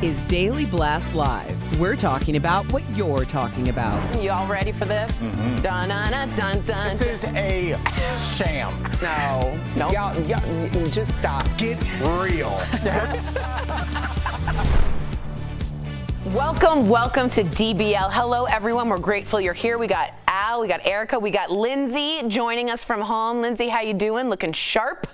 is Daily Blast Live. We're talking about what you're talking about. You all ready for this? Mm-hmm. Dun, dun, dun, dun, dun. This is a sham. No. Y'all, just stop. Get real. Welcome to DBL. Hello, everyone. We're grateful you're here. We got Al, we got Erica, we got Lindsay joining us from home. Lindsay, how you doing? Looking sharp.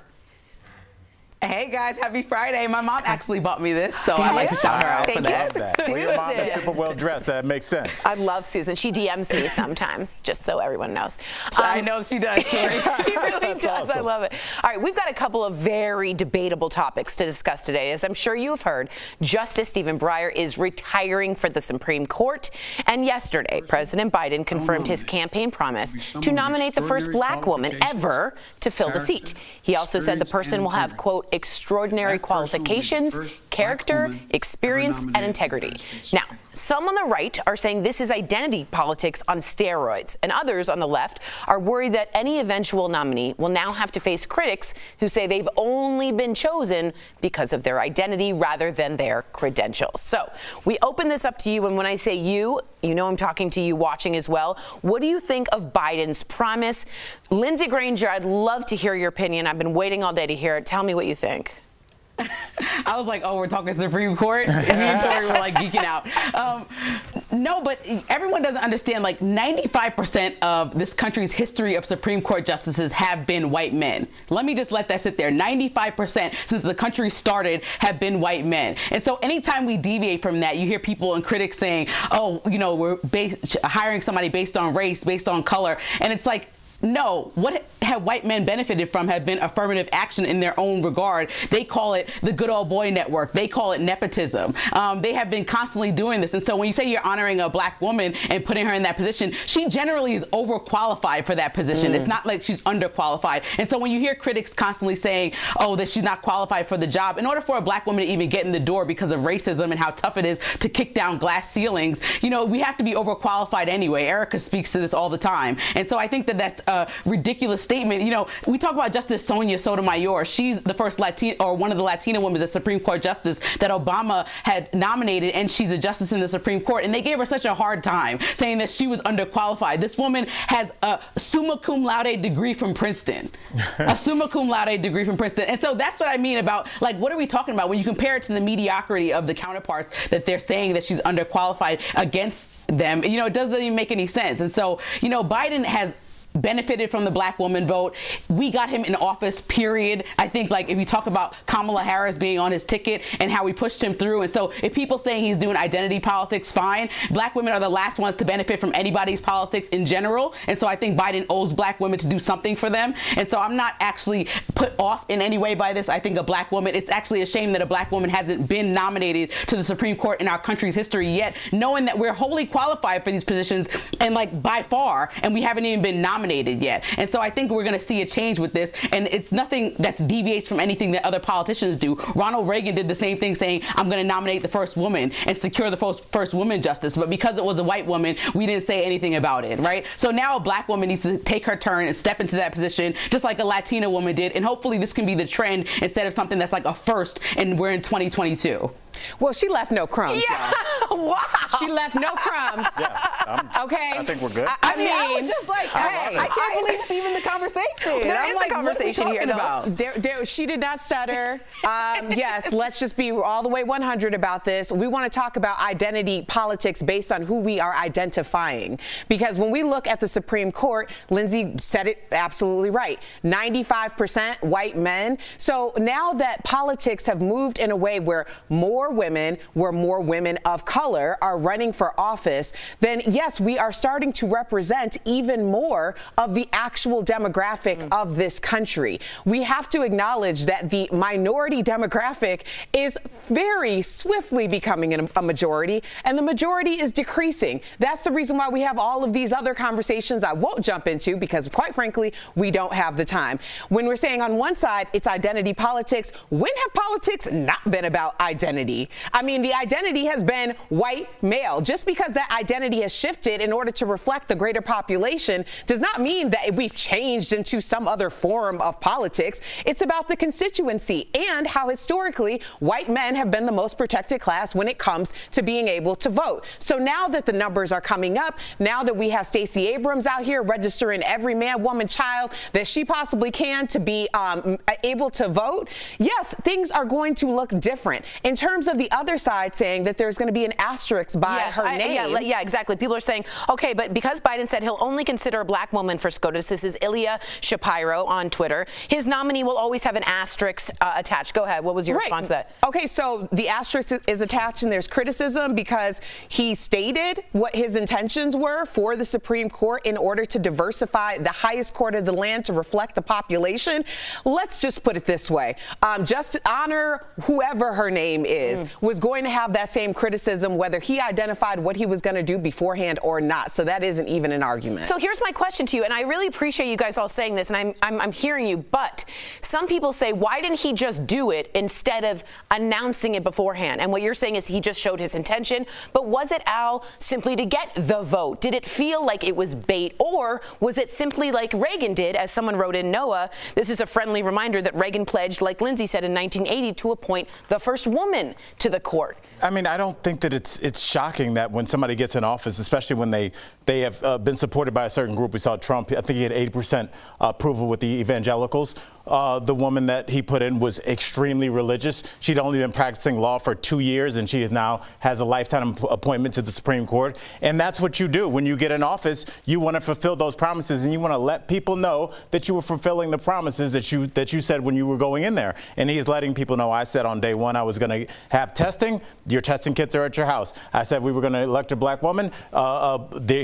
Hey guys, happy Friday. My mom actually bought me this, so I'd like to shout her out for Thank that. you. Well, your mom is Susan. super well dressed. That makes sense. I love Susan. She DMs me sometimes, just so everyone knows. I know she does, Tori. She really That's does. I awesome. love it. All right, we've got a couple of very debatable topics to discuss today. As I'm sure you have heard, Justice Stephen Breyer is retiring for the Supreme Court. And yesterday, President Biden confirmed his campaign promise to nominate the first black woman ever to fill the seat. He also said the person will have, quote, extraordinary qualifications, character, experience, and integrity. Now, some on the right are saying this is identity politics on steroids, and others on the left are worried that any eventual nominee will now have to face critics who say they've only been chosen because of their identity rather than their credentials. So we open this up to you, and when I say you know I'm talking to you watching as well. What do you think of Biden's promise? Lindsay Granger, I'd love to hear your opinion. I've been waiting all day to hear it. Tell me what you think. I was like, oh, we're talking Supreme Court? And me and Tori were like geeking out. No, but everyone doesn't understand, like 95% of this country's history of Supreme Court justices have been white men. Let me just let that sit there. 95% since the country started have been white men. And so anytime we deviate from that, you hear people and critics saying, oh, you know, we're hiring somebody based on race, based on color. And it's like, no, what have white men benefited from have been affirmative action in their own regard. They call it the good old boy network. They call it nepotism. They have been constantly doing this. And so when you say you're honoring a black woman and putting her in that position, she generally is overqualified for that position. It's not like she's underqualified. And so when you hear critics constantly saying, oh, that she's not qualified for the job, in order for a black woman to even get in the door because of racism and how tough it is to kick down glass ceilings, you know, we have to be overqualified anyway. Erica speaks to this all the time. And so I think that that's a ridiculous statement. You know, we talk about Justice Sonia Sotomayor. She's the first Latina, or one of the Latina women as Supreme Court justice that Obama had nominated, and she's a justice in the Supreme Court. And they gave her such a hard time, saying that she was underqualified. This woman has a summa cum laude degree from Princeton. A summa cum laude degree from Princeton. And so that's what I mean about, like, what are we talking about when you compare it to the mediocrity of the counterparts that they're saying that she's underqualified against them? You know, it doesn't even make any sense. And so, you know, Biden has benefited from the black woman vote. We got him in office, period. I think, like, if you talk about Kamala Harris being on his ticket and how we pushed him through. And so if people saying he's doing identity politics, fine. Black women are the last ones to benefit from anybody's politics in general. And so I think Biden owes black women to do something for them. And so I'm not actually put off in any way by this. I think a black woman, it's actually a shame that a black woman hasn't been nominated to the Supreme Court in our country's history yet, knowing that we're wholly qualified for these positions, and like by far, and we haven't even been nominated yet. And so I think we're going to see a change with this, and it's nothing that deviates from anything that other politicians do. Ronald Reagan did the same thing, saying, I'm going to nominate the first woman and secure the first woman justice. But because it was a white woman, we didn't say anything about it, right? So now a black woman needs to take her turn and step into that position, just like a Latina woman did. And hopefully this can be the trend instead of something that's like a first, and we're in 2022. Well, she left no crumbs. Yeah. Wow. She left no crumbs. Yeah, Okay. I think we're good. I I was just like, hey, I can't believe it's even the conversation. There I'm is like, a conversation what are we here, talking though. about? she did not stutter. Yes, let's just be all the way 100 about this. We want to talk about identity politics based on who we are identifying. Because when we look at the Supreme Court, Lindsay said it absolutely right. 95% white men. So now that politics have moved in a way where more women of color are running for office, then yes, we are starting to represent even more of the actual demographic of this country. We have to acknowledge that the minority demographic is very swiftly becoming a majority, and the majority is decreasing. That's the reason why we have all of these other conversations I won't jump into, because quite frankly, we don't have the time. When we're saying on one side it's identity politics, when have politics not been about identity? identity. I mean, the identity has been white male. Just because that identity has shifted in order to reflect the greater population does not mean that we've changed into some other form of politics. It's about the constituency and how historically white men have been the most protected class when it comes to being able to vote. So now that the numbers are coming up, now that we have Stacey Abrams out here registering every man, woman, child that she possibly can to be able to vote, yes, things are going to look different. In terms of the other side saying that there's going to be an asterisk by her name. Yeah, exactly. People are saying, okay, but because Biden said he'll only consider a black woman for SCOTUS, this is Ilya Shapiro on Twitter, his nominee will always have an asterisk attached. Go ahead. What was your response to that? Okay, so the asterisk is attached and there's criticism because he stated what his intentions were for the Supreme Court in order to diversify the highest court of the land to reflect the population. Let's just put it this way. Justice Honor, whoever her name is, was going to have that same criticism whether he identified what he was going to do beforehand or not. So that isn't even an argument. So here's my question to you, and I really appreciate you guys all saying this, and I'm hearing you, but some people say, why didn't he just do it instead of announcing it beforehand? And what you're saying is he just showed his intention, but was it, Al, simply to get the vote? Did it feel like it was bait, or was it simply like Reagan did, as someone wrote in Noah? This is a friendly reminder that Reagan pledged, like Lindsay said in 1980, to appoint the first woman to the court. I mean, I don't think that it's shocking that when somebody gets in office, especially when they have been supported by a certain group. We saw Trump, I think he had 80% approval with the evangelicals. The woman that he put in was extremely religious. She'd only been practicing law for 2 years, and she now has a lifetime appointment to the Supreme Court. And that's what you do. When you get in office, you want to fulfill those promises, and you want to let people know that you were fulfilling the promises that you said when you were going in there. And he is letting people know. I said on day one I was going to have testing. Your testing kits are at your house. I said we were going to elect a black woman.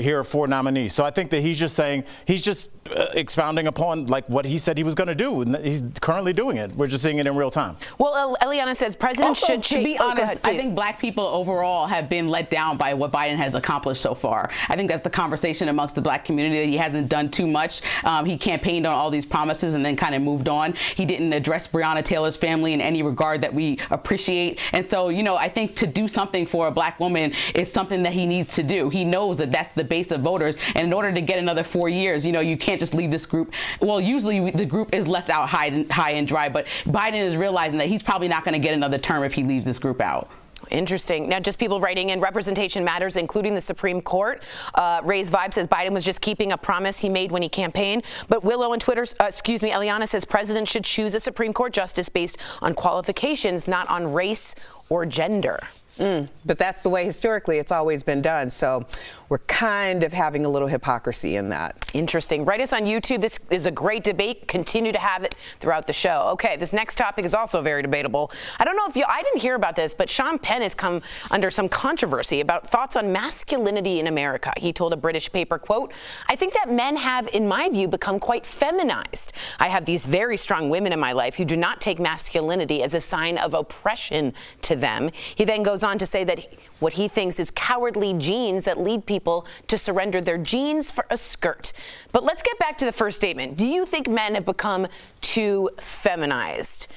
Here are 4 nominees. So I think that he's just saying, he's just expounding upon like what he said he was going to do. And he's currently doing it. We're just seeing it in real time. Well, Eliana says president should to be honest, I think black people overall have been let down by what Biden has accomplished so far. I think that's the conversation amongst the black community, that he hasn't done too much. He campaigned on all these promises and then kind of moved on. He didn't address Breonna Taylor's family in any regard that we appreciate. And so, you know, I think to do something for a black woman is something that he needs to do. He knows that that's the base of voters. And in order to get another 4 years, you know, you can't just leave this group. Well, usually the group is left out high and dry, but Biden is realizing that he's probably not going to get another term if he leaves this group out. Interesting. Now, just people writing in, representation matters, including the Supreme Court. Ray's Vibe says Biden was just keeping a promise he made when he campaigned. But Willow on Twitter, Eliana says president should choose a Supreme Court justice based on qualifications, not on race or gender. But that's the way historically it's always been done. So we're kind of having a little hypocrisy in that. Interesting. Write us on YouTube. This is a great debate. Continue to have it throughout the show. Okay, this next topic is also very debatable. I don't know if I didn't hear about this, but Sean Penn has come under some controversy about thoughts on masculinity in America. He told a British paper, quote, "I think that men have, in my view, become quite feminized. I have these very strong women in my life who do not take masculinity as a sign of oppression to them." He then goes on to say that what he thinks is cowardly genes that lead people to surrender their genes for a skirt. But let's get back to the first statement. Do you think men have become too feminized?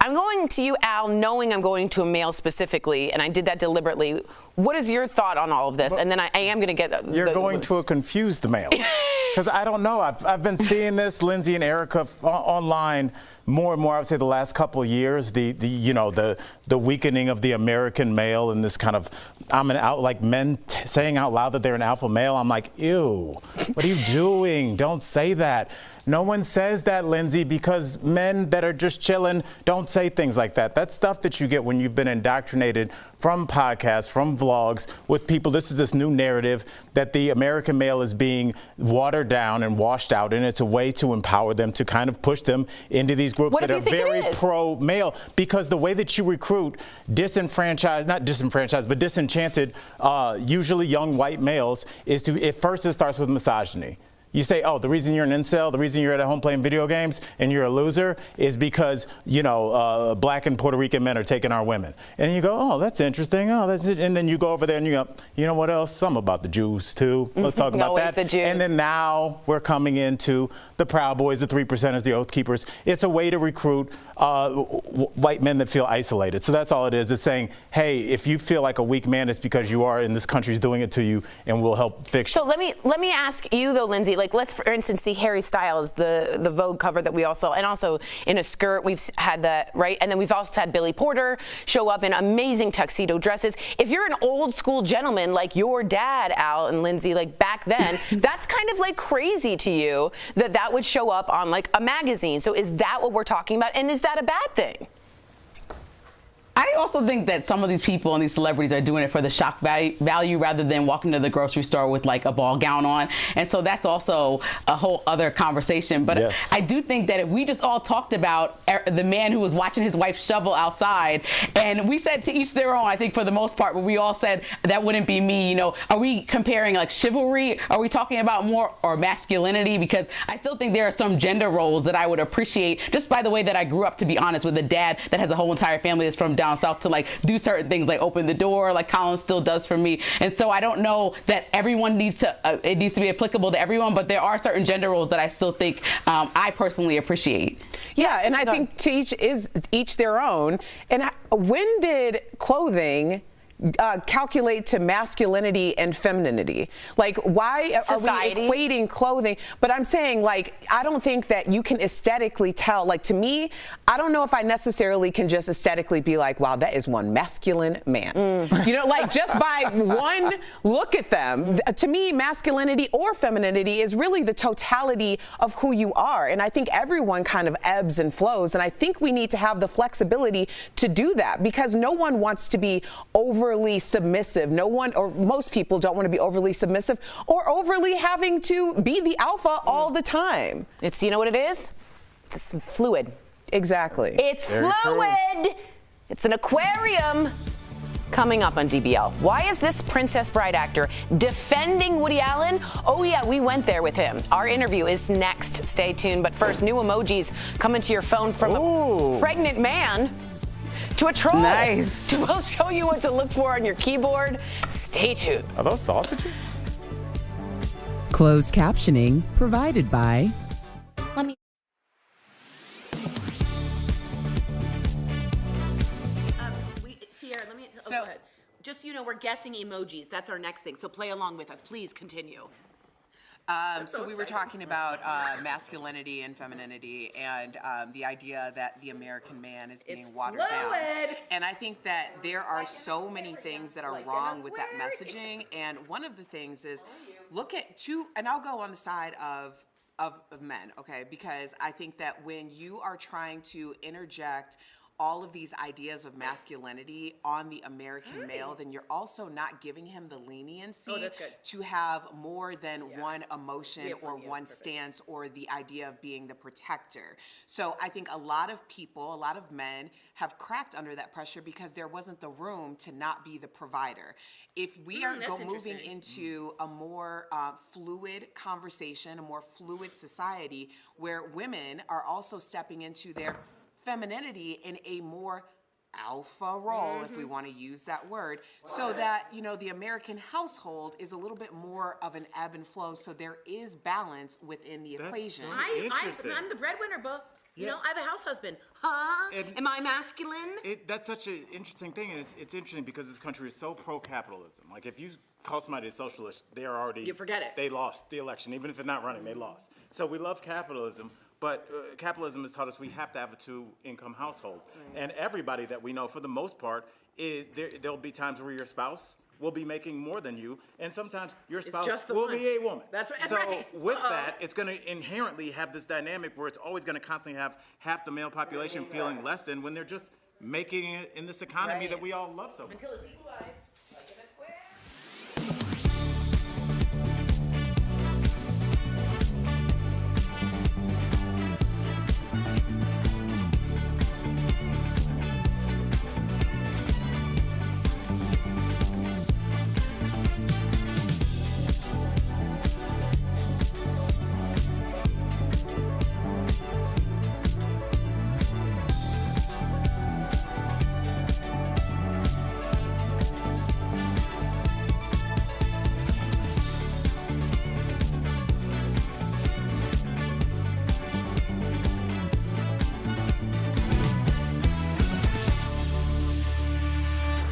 I'm going to you, Al, knowing I'm going to a male specifically, and I did that deliberately. What is your thought on all of this? And then I am going to get... You're going to a confused male. Because I don't know. I've been seeing this, Lindsay and Erica, online more and more. I would say the last couple of years, the weakening of the American male and this kind of, like men saying out loud that they're an alpha male. I'm like, ew, what are you doing? Don't say that. No one says that, Lindsay, because men that are just chilling don't say things like that. That's stuff that you get when you've been indoctrinated from podcasts, from vlogs with people. This is this new narrative that the American male is being watered down and washed out, and it's a way to empower them, to kind of push them into these groups that are very pro-male. Because the way that you recruit disenfranchised, not disenfranchised, but disenchanted, usually young white males, is to, at first it starts with misogyny. you say, oh, the reason you're an incel, the reason you're at home playing video games and you're a loser is because, you know, black and Puerto Rican men are taking our women. And you go, oh, that's interesting. Oh, that's it. And then you go over there and you go, you know what else? Some about the Jews, too. Let's talk about that. The Jews. And then now we're coming into the Proud Boys, the 3%ers, the Oath Keepers. It's a way to recruit white men that feel isolated. So that's all it is. It's saying, hey, if you feel like a weak man, it's because you are, and this country's doing it to you, and we'll help fix you. So let me ask you though, Lindsay. Like, let's for instance see Harry Styles, the Vogue cover that we all saw, and also in a skirt. We've had that, right? And then we've also had Billy Porter show up in amazing tuxedo dresses. If you're an old school gentleman like your dad, Al and Lindsay, like back then, that's kind of like crazy to you that would show up on like a magazine. So is that what we're talking about? And is that a bad thing? I also think that some of these people and these celebrities are doing it for the shock value rather than walking to the grocery store with like a ball gown on. And so that's also a whole other conversation. But yes. I do think that if we just all talked about the man who was watching his wife shovel outside, and we said to each their own, I think for the most part, but we all said that wouldn't be me. You know, are we comparing like chivalry? Are we talking about more or masculinity? Because I still think there are some gender roles that I would appreciate just by the way that I grew up, to be honest, with a dad that has a whole entire family that's from down south to like do certain things like open the door like Colin still does for me. And so I don't know that everyone needs to it needs to be applicable to everyone, but there are certain gender roles that I still think I personally appreciate. Yeah, and I think to each their own. And when did clothing calculate to masculinity and femininity? Like, why Society. are we equating clothing? But I'm saying, like, I don't think that you can aesthetically tell. Like, to me, I don't know if I necessarily can just aesthetically be like, wow, that is one masculine man. You know, like just by one look at them. To me, masculinity or femininity is really the totality of who you are. And I think everyone kind of ebbs and flows. And I think we need to have the flexibility to do that, because no one wants to be overly submissive. No one, or most people don't want to be overly submissive or overly having to be the alpha all the time. It's, you know what it is? It's fluid. Exactly. It's Very fluid. true. It's an aquarium. Coming up on DBL, why is this Princess Bride actor defending Woody Allen? Oh yeah, we went there with him. Our interview is next. Stay tuned. But first, new emojis coming to your phone from a pregnant man to a troll. Nice. We'll show you what to look for on your keyboard. Stay tuned. Are those sausages? Closed captioning provided by Sierra, let me. Go ahead. Just so you know, we're guessing emojis. That's our next thing. So play along with us. Please continue. So we were talking about masculinity and femininity, and the idea that the American man is being watered down. And I think that there are so many things that are wrong with that messaging. And one of the things is look at and I'll go on the side of men, okay? Because I think that when you are trying to interject all of these ideas of masculinity on the American male, then you're also not giving him the leniency to have more than one emotion or one stance or the idea of being the protector. So I think a lot of people, a lot of men have cracked under that pressure because there wasn't the room to not be the provider. If we are moving into a more fluid conversation, a more fluid society where women are also stepping into their femininity in a more alpha role, if we want to use that word, so that, you know, the American household is a little bit more of an ebb and flow, so there is balance within the equation. I'm the breadwinner, but you know, I have a house husband. Huh? Am I masculine? That's such an interesting thing, and it's interesting because this country is so pro-capitalism. Like, if you call somebody a socialist, they are already... You forget it. They lost the election. Even if they're not running, they lost. So we love capitalism, but capitalism has taught us we have to have a two-income household. And everybody that we know, for the most part, there'll be times where your spouse will be making more than you, and sometimes your spouse will be a woman. That's right. So with that, it's going to inherently have this dynamic where it's always going to constantly have half the male population feeling less than when they're just making it in this economy that we all love so much. Until it's equalized.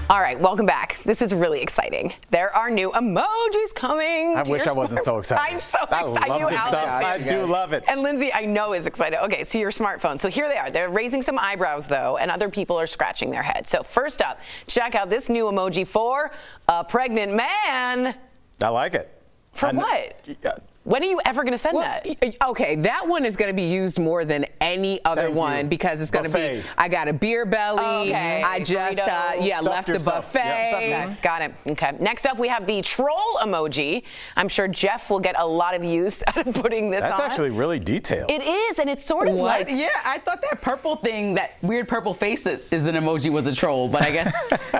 All right, welcome back. This is really exciting. There are new emojis coming. I wish I wasn't so excited. I'm so excited. I love this stuff. I do love it. And Lindsay, I know, is excited. Okay, so your smartphone. So here they are. They're raising some eyebrows, though, and other people are scratching their heads. So first up, check out this new emoji for a pregnant man. I like it. For what? When are you ever going to send that? Okay, that one is going to be used more than any other one because it's going to be, I got a beer belly. Okay. I just, left the buffet. Buffet. Got it. Okay. Next up, we have the troll emoji. I'm sure Jeff will get a lot of use out of putting this on. That's actually really detailed. It is, and it's sort of like... Yeah, I thought that purple thing, that weird purple face that is an emoji was a troll, but I guess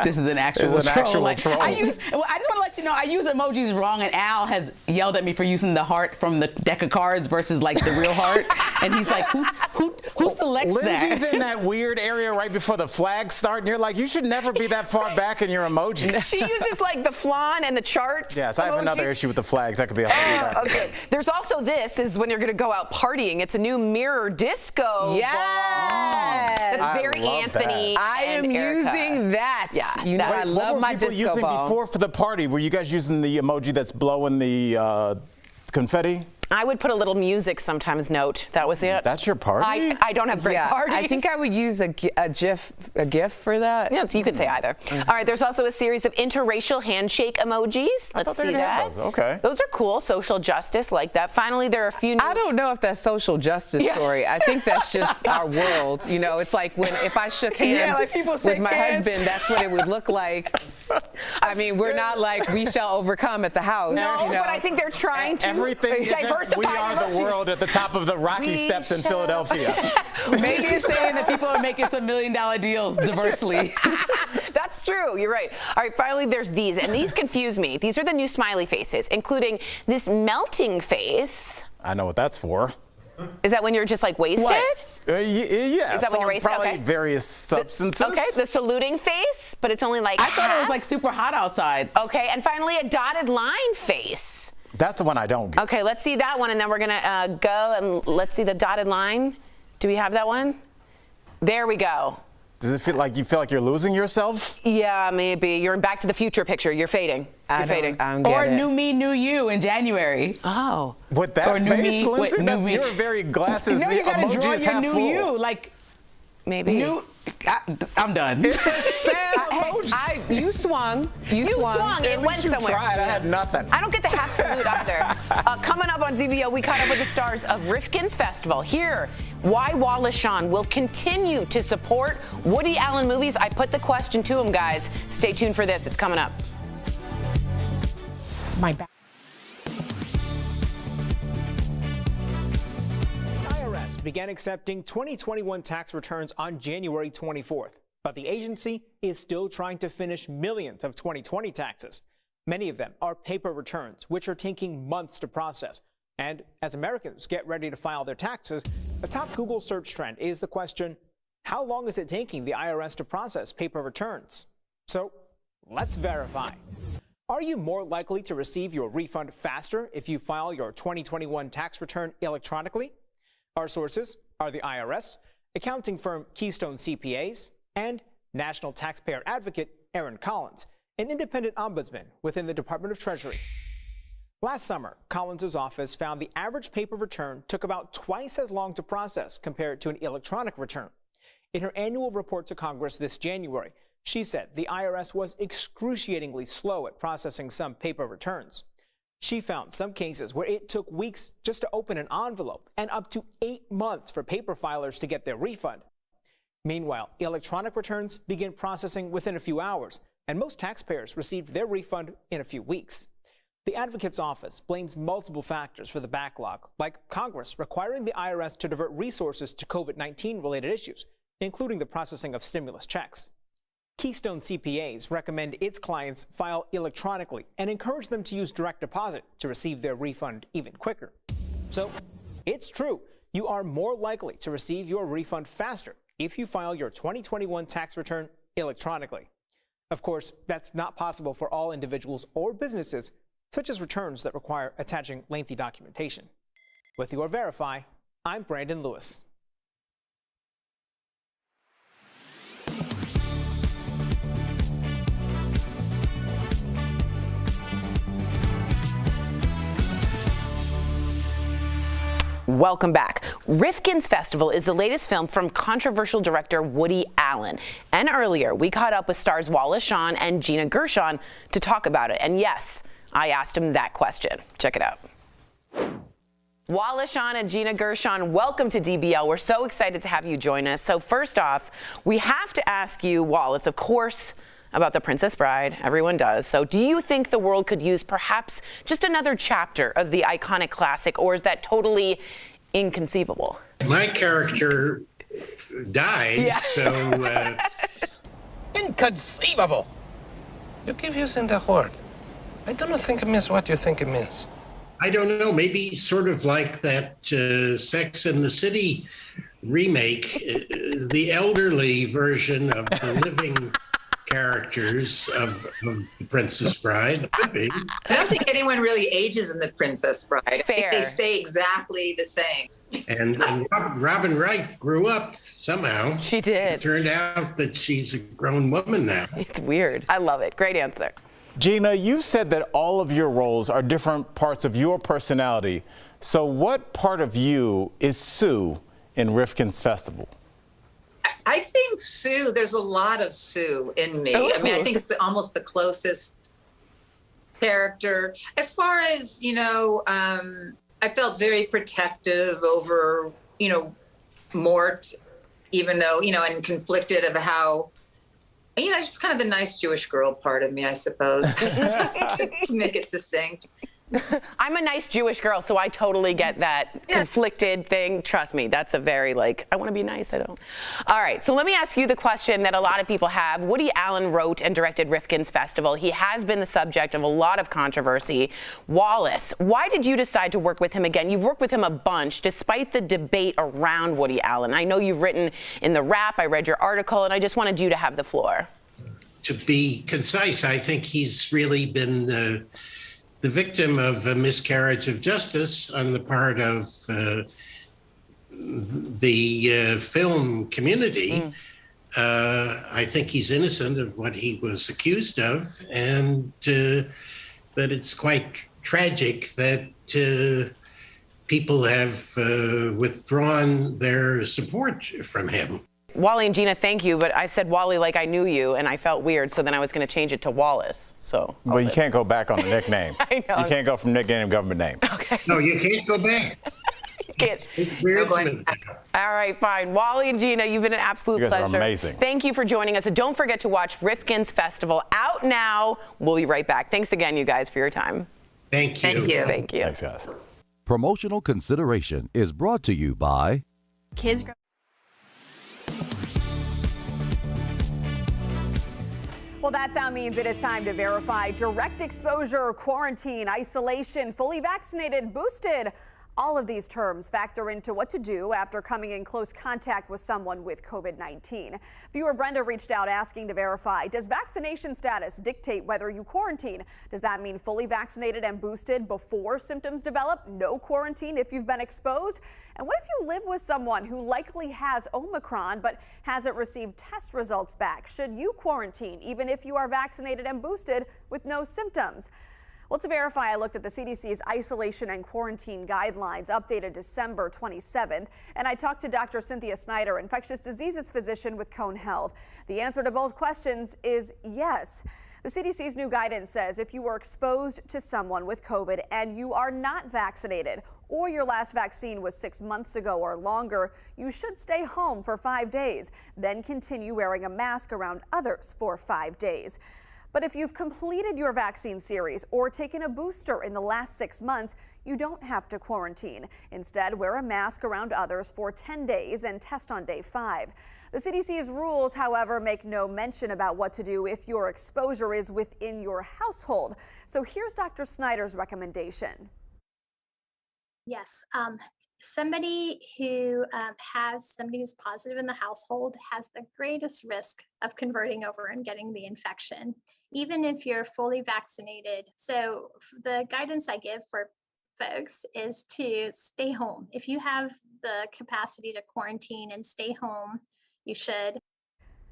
this is an actual troll. I just want to let you know, I use emojis wrong, and Al has yelled at me for using the heart from the deck of cards versus like the real heart, and he's like, who selects that? Lindsay's in that weird area right before the flags start, and you're like, you should never be that far back in your emoji. She uses like the flan and the charts. Yes, I have another issue with the flags. That could be a whole okay. There's also this is when you're going to go out partying. It's a new mirror disco. Yes. That's very Anthony. I am using that. Yeah. You know, I love my disco ball. What were people using before for the party? Were you guys using the emoji that's blowing the confetti? I would put a little music sometimes note. That was it. That's your party? I don't have great parties. I think I would use a GIF for that. Yeah, so you could say either. All right, there's also a series of interracial handshake emojis. Let's see that. Those. Okay. Those are cool. Social justice, like that. Finally, there are a few new... I don't know if that's social justice story. I think that's just our world. You know, it's like if I shook hands with my husband, that's what it would look like. I mean, we're not like we shall overcome at the house. No, you know? But I think they're trying to diversify. We are the world at the top of the Rocky Steps in Philadelphia. Maybe it's saying that people are making some $1 million deals diversely. That's true. You're right. All right, finally, there's these, and these confuse me. These are the new smiley faces, including this melting face. I know what that's for. Is that when you're just like wasted? Yeah. Is that when you're wasted? Probably Okay. various substances. Okay, the saluting face, but it's only like I thought it was like super hot outside. Okay, and finally a dotted line face. That's the one I don't get. Okay, let's see that one, and then we're gonna go and let's see the dotted line. Do we have that one? There we go. Does it feel like you're losing yourself? Yeah, maybe. You're in Back to the Future picture. You're fading. You're fading. Or New Me, New You in January. Oh. With that face, Lindsay? You're very glasses. No, the you gotta emoji draw is your half new full. you, like maybe. I'm done. It's a sad emoji. You swung. You swung. It went somewhere. Tried. I had nothing. I don't get the half salute either. Coming up on DBL, we caught up with the stars of Rifkin's Festival. Here, why Wallace Shawn will continue to support Woody Allen movies. I put the question to him, guys. Stay tuned for this. It's coming up. My back. IRS began accepting 2021 tax returns on January 24th, but the agency is still trying to finish millions of 2020 taxes. Many of them are paper returns, which are taking months to process. And as Americans get ready to file their taxes, the top Google search trend is the question, how long is it taking the IRS to process paper returns? So let's verify. Are you more likely to receive your refund faster if you file your 2021 tax return electronically? Our sources are the IRS, accounting firm Keystone CPAs, and National Taxpayer Advocate Aaron Collins, an independent ombudsman within the Department of Treasury. Last summer, Collins' office found the average paper return took about twice as long to process compared to an electronic return. In her annual report to Congress this January, she said the IRS was excruciatingly slow at processing some paper returns. She found some cases where it took weeks just to open an envelope and up to 8 months for paper filers to get their refund. Meanwhile, electronic returns begin processing within a few hours, and most taxpayers received their refund in a few weeks. The advocate's office blames multiple factors for the backlog, like Congress requiring the IRS to divert resources to COVID-19 related issues, including the processing of stimulus checks. Keystone CPAs recommend its clients file electronically and encourage them to use direct deposit to receive their refund even quicker. So, it's true, you are more likely to receive your refund faster if you file your 2021 tax return electronically. Of course, that's not possible for all individuals or businesses, such as returns that require attaching lengthy documentation. With your Verify, I'm Brandon Lewis. Welcome back. Rifkin's Festival is the latest film from controversial director Woody Allen. And earlier, we caught up with stars Wallace Shawn and Gina Gershon to talk about it. And yes, I asked him that question. Check it out. Wallace Shawn and Gina Gershon, welcome to DBL. We're so excited to have you join us. So first off, we have to ask you, Wallace, of course, about The Princess Bride. Everyone does. So do you think the world could use perhaps just another chapter of the iconic classic, or is that totally inconceivable? My character died, so... Inconceivable! You keep using the word. I don't think it means what you think it means. I don't know, maybe sort of like that Sex and the City remake, the elderly version of the living characters of The Princess Bride. Could be. I don't think anyone really ages in The Princess Bride. Fair. I think they stay exactly the same. And Robin Wright grew up somehow. She did. It turned out that she's a grown woman now. It's weird. I love it. Great answer. Gina, you said that all of your roles are different parts of your personality. So what part of you is Sue in Rifkin's Festival? I think Sue, there's a lot of Sue in me. I mean, I think it's almost the closest character. As far as, I felt very protective over, Mort, even though, and conflicted of how, just kind of the nice Jewish girl part of me, I suppose, to make it succinct. I'm a nice Jewish girl, so I totally get that conflicted thing. Trust me, that's a very, I want to be nice, I don't. All right, so let me ask you the question that a lot of people have. Woody Allen wrote and directed Rifkin's Festival. He has been the subject of a lot of controversy. Wallace, why did you decide to work with him again? You've worked with him a bunch, despite the debate around Woody Allen. I know you've written in The Wrap, I read your article, and I just wanted you to have the floor. To be concise, I think he's really been the victim of a miscarriage of justice on the part of the film community. I think he's innocent of what he was accused of, and that it's quite tragic that people have withdrawn their support from him. Wally and Gina, thank you, but I said Wally like I knew you, and I felt weird, so then I was going to change it to Wallace. So. Well, you can't go back on the nickname. I know. You can't go from nickname to government name. Okay. No, you can't go back. You can't. It's weird. All right, fine. Wally and Gina, you've been an absolute You guys pleasure. are amazing. Thank you for joining us. And don't forget to watch Rifkin's Festival, out now. We'll be right back. Thanks again, you guys, for your time. Thank you. Thank you. Thank you. Thanks, guys. Promotional consideration is brought to you by Kids. Well, that sound means it is time to verify direct exposure, quarantine, isolation, fully vaccinated, boosted. All of these terms factor into what to do after coming in close contact with someone with COVID-19. Viewer Brenda reached out asking to verify, does vaccination status dictate whether you quarantine? Does that mean fully vaccinated and boosted before symptoms develop? No quarantine if you've been exposed? And what if you live with someone who likely has Omicron but hasn't received test results back? Should you quarantine even if you are vaccinated and boosted with no symptoms? Well, to verify, I looked at the CDC's isolation and quarantine guidelines updated December 27th, and I talked to Dr. Cynthia Snyder, infectious diseases physician with Cone Health. The answer to both questions is yes. The CDC's new guidance says if you were exposed to someone with COVID and you are not vaccinated, or your last vaccine was 6 months ago or longer, you should stay home for 5 days, then continue wearing a mask around others for 5 days. But if you've completed your vaccine series or taken a booster in the last 6 months, you don't have to quarantine. Instead, wear a mask around others for 10 days and test on day 5. The CDC's rules, however, make no mention about what to do if your exposure is within your household. So here's Dr. Snyder's recommendation. Yes. Somebody who has somebody who's positive in the household has the greatest risk of converting over and getting the infection, even if you're fully vaccinated. So the guidance I give for folks is to stay home. If you have the capacity to quarantine and stay home, you should.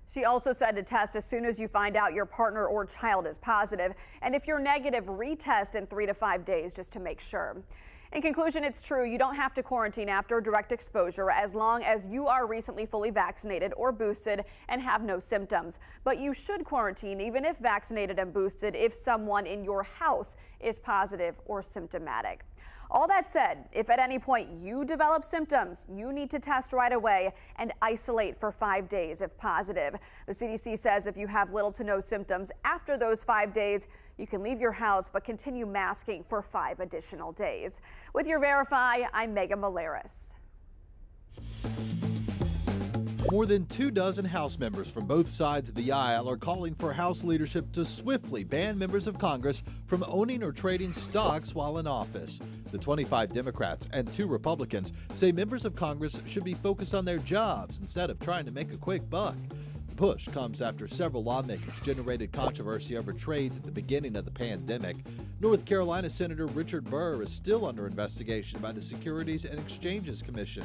She also said to test as soon as you find out your partner or child is positive. And if you're negative, retest in 3 to 5 days just to make sure. In conclusion, it's true. You don't have to quarantine after direct exposure as long as you are recently fully vaccinated or boosted and have no symptoms. But you should quarantine even if vaccinated and boosted if someone in your house is positive or symptomatic. All that said, if at any point you develop symptoms, you need to test right away and isolate for 5 days if positive. The CDC says if you have little to no symptoms after those 5 days, you can leave your house but continue masking for 5 additional days. With your Verify, I'm Megan Malaris. More than 24 House members from both sides of the aisle are calling for House leadership to swiftly ban members of Congress from owning or trading stocks while in office. The 25 Democrats and 2 Republicans say members of Congress should be focused on their jobs instead of trying to make a quick buck. The push comes after several lawmakers generated controversy over trades at the beginning of the pandemic. North Carolina Senator Richard Burr is still under investigation by the Securities and Exchanges Commission.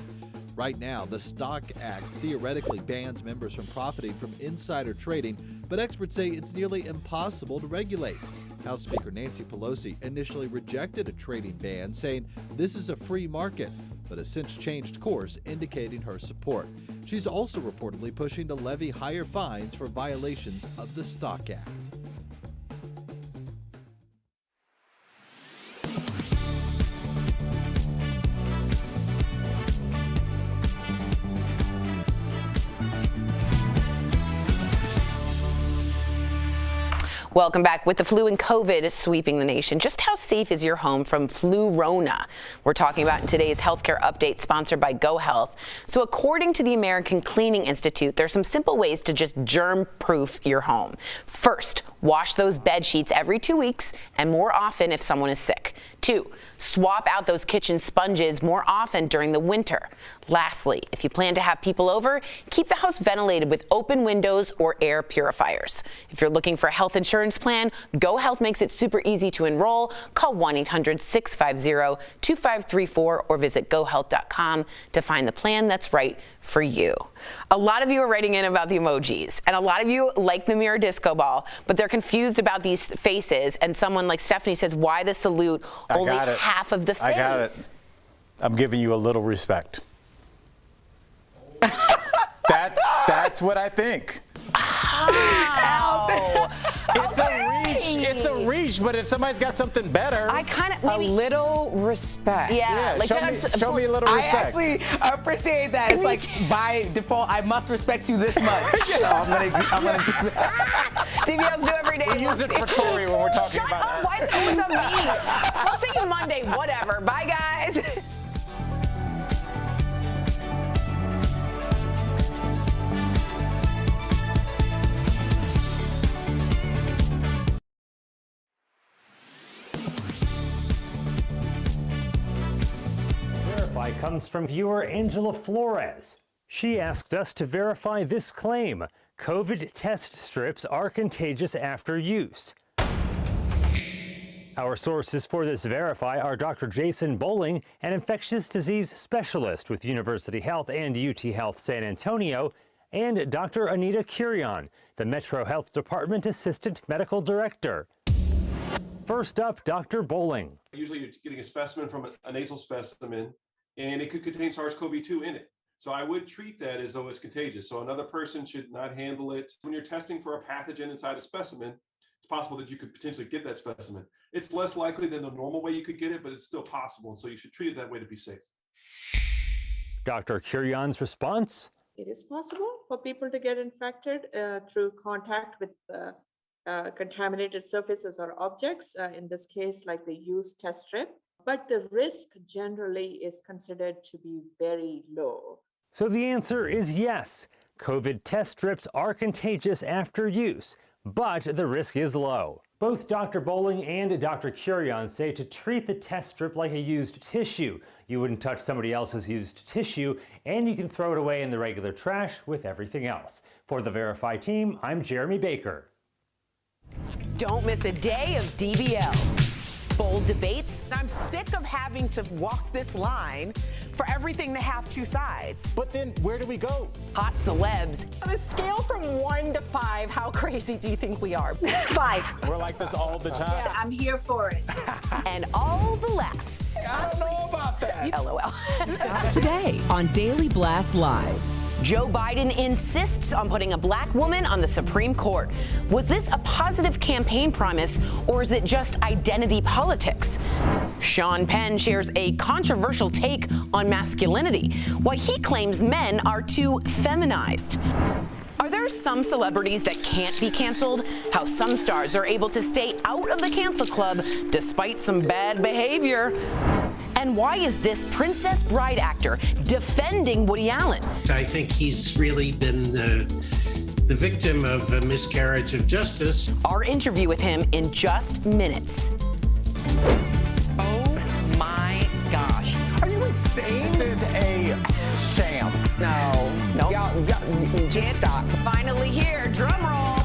Right now, the Stock Act theoretically bans members from profiting from insider trading, but experts say it's nearly impossible to regulate. House Speaker Nancy Pelosi initially rejected a trading ban, saying this is a free market, but has since changed course, indicating her support. She's also reportedly pushing to levy higher fines for violations of the Stock Act. Welcome back. With the flu and COVID sweeping the nation, just how safe is your home from flu-rona? We're talking about in today's healthcare update sponsored by GoHealth. So according to the American Cleaning Institute, there's some simple ways to just germ-proof your home. First, wash those bed sheets every 2 weeks and more often if someone is sick. 2, swap out those kitchen sponges more often during the winter. Lastly, if you plan to have people over, keep the house ventilated with open windows or air purifiers. If you're looking for a health insurance plan, GoHealth makes it super easy to enroll. Call 1-800-650-2534 or visit gohealth.com to find the plan that's right for you. A lot of you are writing in about the emojis, and a lot of you like the mirror disco ball, but they're confused about these faces. And someone like Stephanie says, why the salute? Only half of the face. I got it. I'm giving you a little respect. That's what I think. Oh. It's a reach. It's a reach. But if somebody's got something better, I kind of maybe a little respect. Yeah, like show me a little respect. I actually appreciate that. It's like by default, I must respect you this much. So I'm gonna do that. DBLs do every day. We use it for Tori when we're talking Shut about up. Why is it always on me? We'll see you Monday. Whatever. Bye, guys. Verify comes from viewer Angela Flores. She asked us to verify this claim. COVID test strips are contagious after use. Our sources for this Verify are Dr. Jason Bowling, an infectious disease specialist with University Health and UT Health San Antonio, and Dr. Anita Curion, the Metro Health Department Assistant Medical Director. First up, Dr. Bowling. Usually you're getting a specimen from a nasal specimen, and it could contain SARS-CoV-2 in it. So I would treat that as though it's contagious. So another person should not handle it. When you're testing for a pathogen inside a specimen, it's possible that you could potentially get that specimen. It's less likely than the normal way you could get it, but it's still possible. And so you should treat it that way to be safe. Dr. Curion's response? It is possible for people to get infected through contact with contaminated surfaces or objects, in this case, like the used test strip. But the risk generally is considered to be very low. So the answer is yes. COVID test strips are contagious after use, but the risk is low. Both Dr. Bowling and Dr. Curion say to treat the test strip like a used tissue. You wouldn't touch somebody else's used tissue, and you can throw it away in the regular trash with everything else. For the Verify team, I'm Jeremy Baker. Don't miss a day of DBL. Bold debates. I'm sick of having to walk this line for everything to have two sides. But then where do we go? Hot celebs. On a scale from 1 to 5, how crazy do you think we are? 5. We're like this all the time. Yeah, I'm here for it. And all the laughs. I don't know about that. LOL. Today on Daily Blast Live. Joe Biden insists on putting a black woman on the Supreme Court. Was this a positive campaign promise, or is it just identity politics? Sean Penn shares a controversial take on masculinity, why he claims men are too feminized. Are there some celebrities that can't be canceled? How some stars are able to stay out of the cancel club despite some bad behavior? And why is this Princess Bride actor defending Woody Allen? I think he's really been the victim of a miscarriage of justice. Our interview with him in just minutes. Oh my gosh. Are you insane? This is a sham. No. Nope. Y'all just stop. Finally here. Drum roll.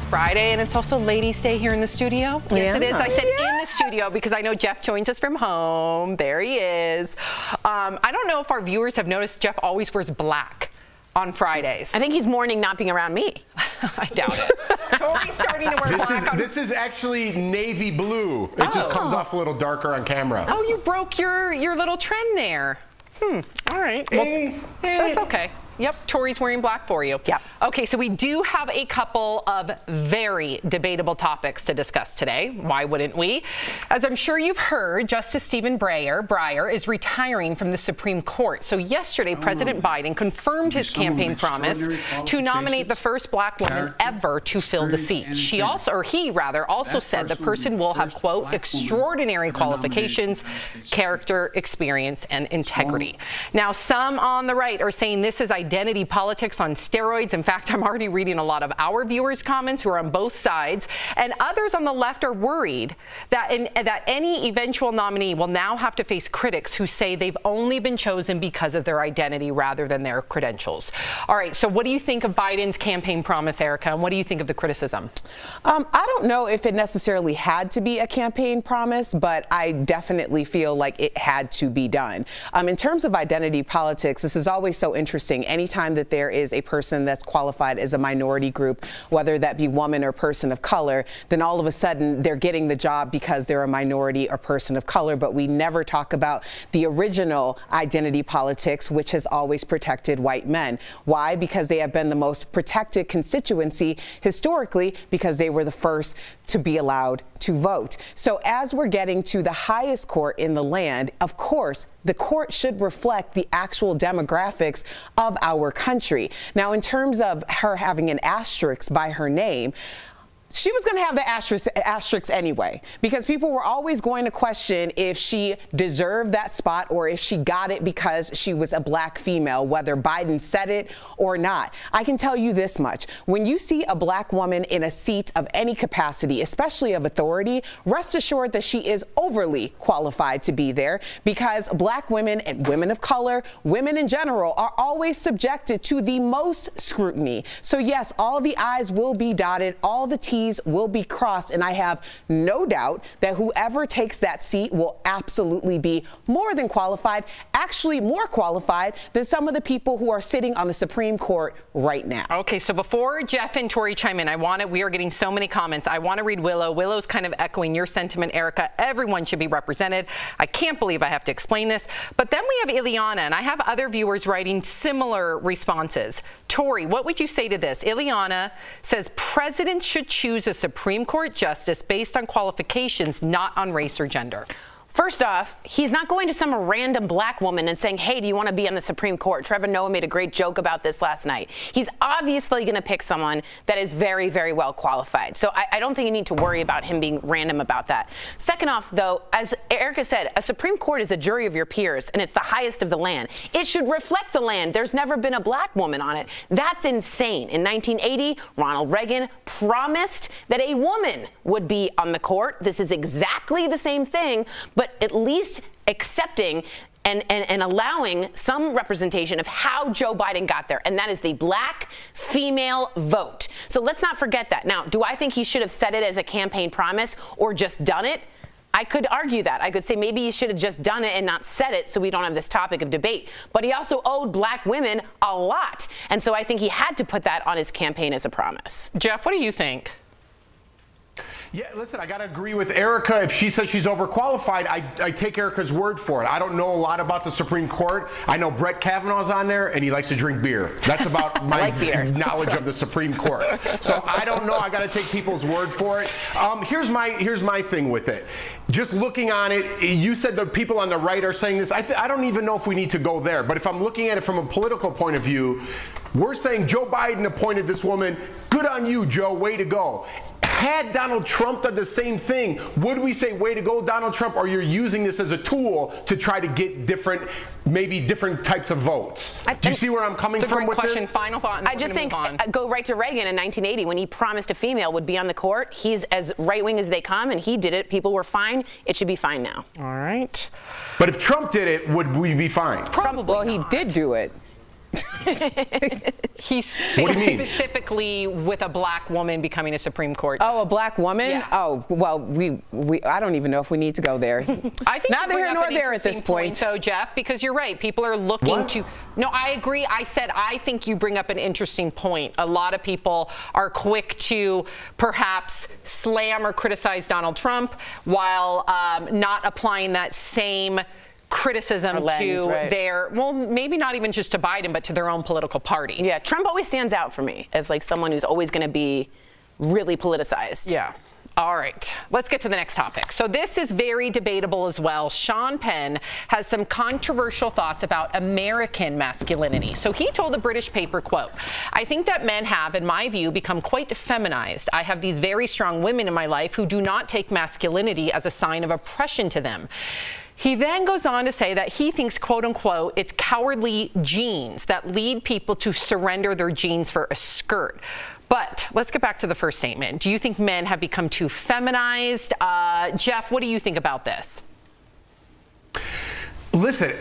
Friday, and it's also Ladies' Day here in the studio. Yes, it is. I said in the studio because I know Jeff joins us from home. There he is. I don't know if our viewers have noticed Jeff always wears black on Fridays. I think he's mourning not being around me. I doubt it. Tori's starting to wear black. This is actually navy blue. It just comes off a little darker on camera. Oh, you broke your little trend there. All right. Well, that's okay. Yep, Tori's wearing black for you. Yep. Okay, so we do have a couple of very debatable topics to discuss today. Why wouldn't we? As I'm sure you've heard, Justice Stephen Breyer is retiring from the Supreme Court. So yesterday, President Biden confirmed his campaign promise to nominate the first black woman ever to fill the seat. He also said the person will have, quote, extraordinary qualifications, character, experience, and integrity. Now, some on the right are saying this is identity politics on steroids. In fact, I'm already reading a lot of our viewers' comments who are on both sides. And others on the left are worried that any eventual nominee will now have to face critics who say they've only been chosen because of their identity rather than their credentials. All right, so what do you think of Biden's campaign promise, Erica, and what do you think of the criticism? I don't know if it necessarily had to be a campaign promise, but I definitely feel like it had to be done. In terms of identity politics, this is always so interesting. Anytime that there is a person that's qualified as a minority group, whether that be woman or person of color, then all of a sudden they're getting the job because they're a minority or person of color. But we never talk about the original identity politics, which has always protected white men. Why? Because they have been the most protected constituency historically, because they were the first to be allowed to vote. So as we're getting to the highest court in the land, of course, the court should reflect the actual demographics of our country. Now, in terms of her having an asterisk by her name, she was going to have the asterisk anyway, because people were always going to question if she deserved that spot or if she got it because she was a black female, whether Biden said it or not. I can tell you this much. When you see a black woman in a seat of any capacity, especially of authority, rest assured that she is overly qualified to be there, because black women and women of color, women in general, are always subjected to the most scrutiny. So yes, all the I's will be dotted, all the T's will be crossed, and I have no doubt that whoever takes that seat will absolutely be more than qualified, actually more qualified than some of the people who are sitting on the Supreme Court right now. Okay, so before Jeff and Tori chime in, we are getting so many comments. I want to read Willow. Willow's kind of echoing your sentiment, Erica. Everyone should be represented. I can't believe I have to explain this. But then we have Ileana, and I have other viewers writing similar responses. Tori, what would you say to this? Ileana says presidents should choose a Supreme Court justice based on qualifications, not on race or gender. First off, he's not going to some random black woman and saying, hey, do you want to be on the Supreme Court? Trevor Noah made a great joke about this last night. He's obviously going to pick someone that is very, very well qualified. So I don't think you need to worry about him being random about that. Second off, though, as Erica said, a Supreme Court is a jury of your peers, and it's the highest of the land. It should reflect the land. There's never been a black woman on it. That's insane. In 1980, Ronald Reagan promised that a woman would be on the court. This is exactly the same thing, but at least accepting and allowing some representation of how Joe Biden got there, and that is the black female vote. So let's not forget that. Now, do I think he should have said it as a campaign promise or just done it? I could argue that. I could say maybe you should have just done it and not said it so we don't have this topic of debate. But he also owed black women a lot. And so I think he had to put that on his campaign as a promise. Jeff, what do you think? Yeah, listen, I got to agree with Erica. If she says she's overqualified, I take Erica's word for it. I don't know a lot about the Supreme Court. I know Brett Kavanaugh's on there, and he likes to drink beer. That's about my knowledge of the Supreme Court. So I don't know. I got to take people's word for it. Here's my thing with it. Just looking on it, you said the people on the right are saying this. I don't even know if we need to go there. But if I'm looking at it from a political point of view, we're saying Joe Biden appointed this woman. Good on you, Joe. Way to go. Had Donald Trump done the same thing, would we say, way to go, Donald Trump, or you're using this as a tool to try to get maybe different types of votes? Do you see where I'm coming from with question. This? Final thought. I just think, go right to Reagan in 1980 when he promised a female would be on the court. He's as right-wing as they come, and he did it. People were fine. It should be fine now. All right. But if Trump did it, would we be fine? Probably. Well, he did do it. He's specifically with a black woman becoming a Supreme Court. Oh, a black woman? Yeah. Oh, well, I don't even know if we need to go there. I think neither here nor there at this point. So, Jeff, because you're right, people are looking to. No, I agree. I said I think you bring up an interesting point. A lot of people are quick to perhaps slam or criticize Donald Trump while not applying that same criticism to their, well, maybe not even just to Biden, but to their own political party. Yeah, Trump always stands out for me as like someone who's always going to be really politicized. Yeah. All right, let's get to the next topic. So this is very debatable as well. Sean Penn has some controversial thoughts about American masculinity. So he told the British paper, quote, "I think that men have, in my view, become quite feminized. I have these very strong women in my life who do not take masculinity as a sign of oppression to them." He then goes on to say that he thinks, quote unquote, it's cowardly genes that lead people to surrender their genes for a skirt. But let's get back to the first statement. Do you think men have become too feminized? Jeff, what do you think about this? Listen,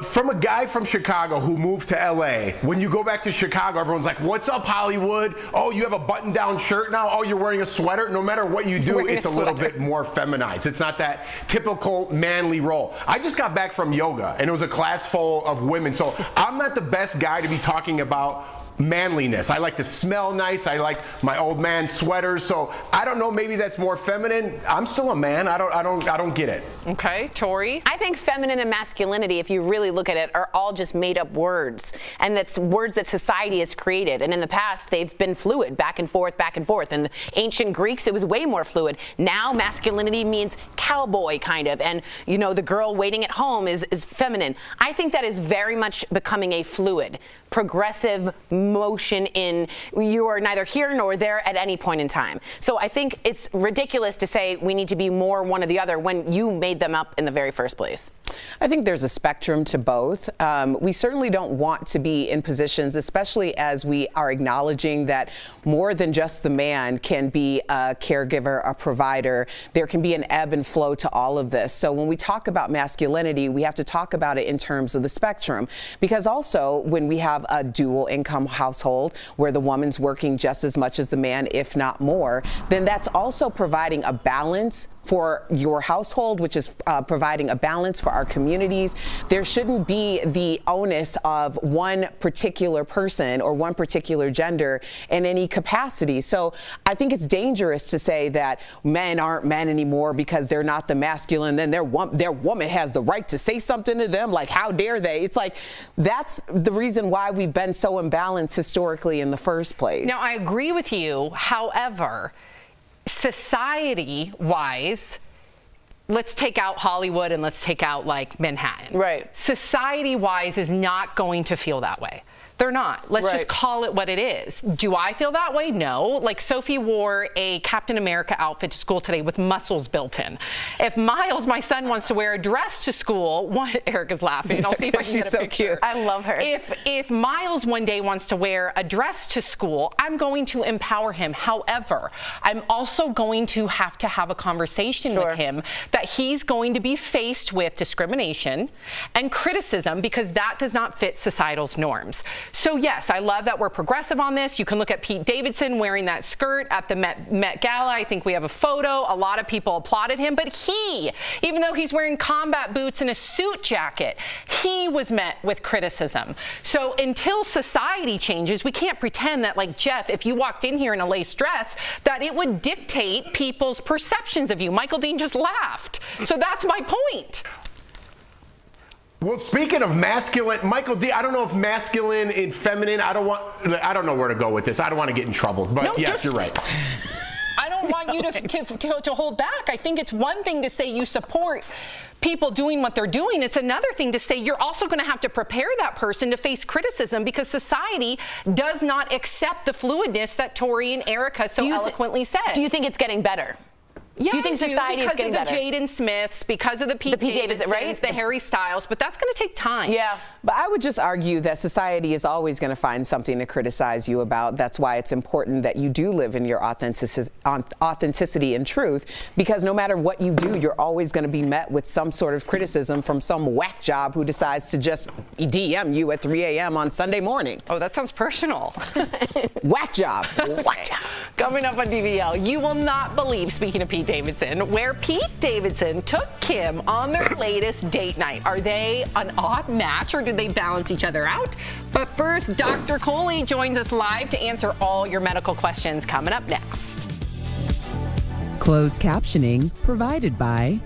from a guy from Chicago who moved to LA, when you go back to Chicago, everyone's like, what's up, Hollywood? Oh, you have a button-down shirt now? Oh, you're wearing a sweater? No matter what you do, it's a little bit more feminized. It's not that typical manly role. I just got back from yoga, and it was a class full of women, so I'm not the best guy to be talking about manliness. I like to smell nice. I like my old man sweaters. So I don't know. Maybe that's more feminine. I'm still a man. I don't get it. Okay, Tori. I think feminine and masculinity, if you really look at it, are all just made up words, and that's words that society has created. And in the past, they've been fluid, back and forth, back and forth. In the ancient Greeks, it was way more fluid. Now, masculinity means cowboy kind of, and you know, the girl waiting at home is feminine. I think that is very much becoming a fluid, progressive motion in you are neither here nor there at any point in time. So I think it's ridiculous to say we need to be more one or the other when you made them up in the very first place. I think there's a spectrum to both. We certainly don't want to be in positions, especially as we are acknowledging that more than just the man can be a caregiver, a provider. There can be an ebb and flow to all of this. So when we talk about masculinity, we have to talk about it in terms of the spectrum, because also when we have a dual income household where the woman's working just as much as the man, if not more, then that's also providing a balance for your household, which is providing a balance for our communities. There shouldn't be the onus of one particular person or one particular gender in any capacity. So I think it's dangerous to say that men aren't men anymore because they're not the masculine, then their woman has the right to say something to them, like how dare they? It's like that's the reason why we've been so imbalanced historically in the first place. Now, I agree with you. However, society-wise, let's take out Hollywood and let's take out like Manhattan. Right. Society-wise is not going to feel that way. They're not. Let's just call it what it is. Do I feel that way? No. Like Sophie wore a Captain America outfit to school today with muscles built in. If Miles, my son, wants to wear a dress to school, Erica's laughing. I'll see if I can get a picture. Cute. I love her. If Miles one day wants to wear a dress to school, I'm going to empower him. However, I'm also going to have a conversation with him that he's going to be faced with discrimination and criticism because that does not fit societal's norms. So yes, I love that we're progressive on this. You can look at Pete Davidson wearing that skirt at the Met Gala. I think we have a photo. A lot of people applauded him, but he, even though he's wearing combat boots and a suit jacket, he was met with criticism. So until society changes, we can't pretend that, like Jeff, if you walked in here in a lace dress, that it would dictate people's perceptions of you. Michael Dean just laughed. So that's my point. Well, speaking of masculine, Michael D, I don't know if masculine and feminine, I don't know where to go with this. I don't want to get in trouble, but No, yes, you're right. I don't want you to hold back. I think it's one thing to say you support people doing what they're doing. It's another thing to say you're also going to have to prepare that person to face criticism because society does not accept the fluidness that Tori and Erica so eloquently said. Do you think it's getting better? Yeah, do you think society is getting better? Because of the Jaden Smiths, because of the Pete Davidsons, right? the Harry Styles, but that's going to take time. Yeah. But I would just argue that society is always going to find something to criticize you about. That's why it's important that you do live in your authenticity and truth, because no matter what you do, you're always going to be met with some sort of criticism from some whack job who decides to just DM you at 3 a.m. on Sunday morning. Oh, that sounds personal. Whack job. Whack job. Coming up on DBL, you will not believe, speaking of Pete Davidson, where Pete Davidson took Kim on their latest date night. Are they an odd match or do they balance each other out? But first, Dr. Coley joins us live to answer all your medical questions coming up next. Closed captioning provided by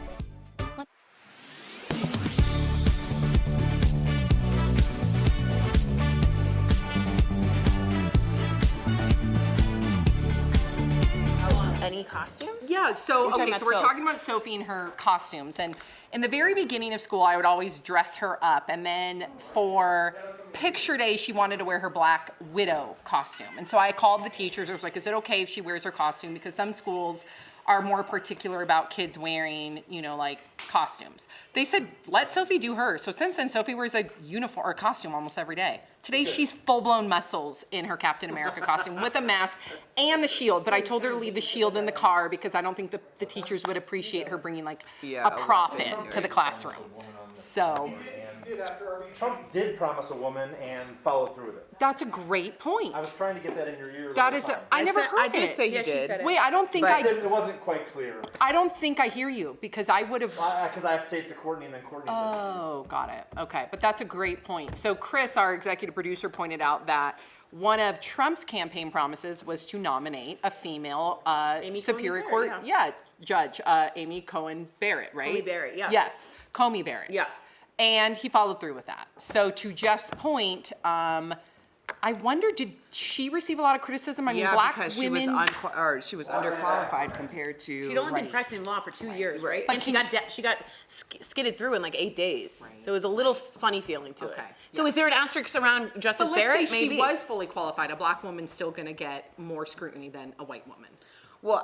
Any costume? Yeah, so We're we're talking about Sophie and her costumes. And in the very beginning of school, I would always dress her up. And then for picture day, she wanted to wear her Black Widow costume. And so I called the teachers. I was like, is it okay if she wears her costume? Because some schools are more particular about kids wearing, like costumes. They said, let Sophie do hers. So since then, Sophie wears a uniform or a costume almost every day. Today, she's full-blown muscles in her Captain America costume with a mask and the shield. But I told her to leave the shield in the car because I don't think the teachers would appreciate her bringing a prop in to the classroom. So Trump did promise a woman and followed through with it. that's a great point. I was trying to get that in your ear. That is, I never heard it. I did say you did. Wait, I don't think It wasn't quite clear. I don't think I hear you because I would have. Because I have to say it to Courtney and then Courtney said it. Oh, got it. Okay, but that's a great point. So Chris, our executive producer, pointed out that one of Trump's campaign promises was to nominate a female Superior Court, judge, Amy Coney Barrett, right? Coney Barrett, yeah. Yes, Coney Barrett. Yeah. And he followed through with that. So to Jeff's point, I wonder, did she receive a lot of criticism? I mean, black because women. she was underqualified compared to. She'd only been practicing law for 2 years, right? And she got skidded through in like 8 days. Right. So it was a little funny feeling to it. So is there an asterisk around Justice But let's Barrett? say she was fully qualified. A black woman's still going to get more scrutiny than a white woman. Well,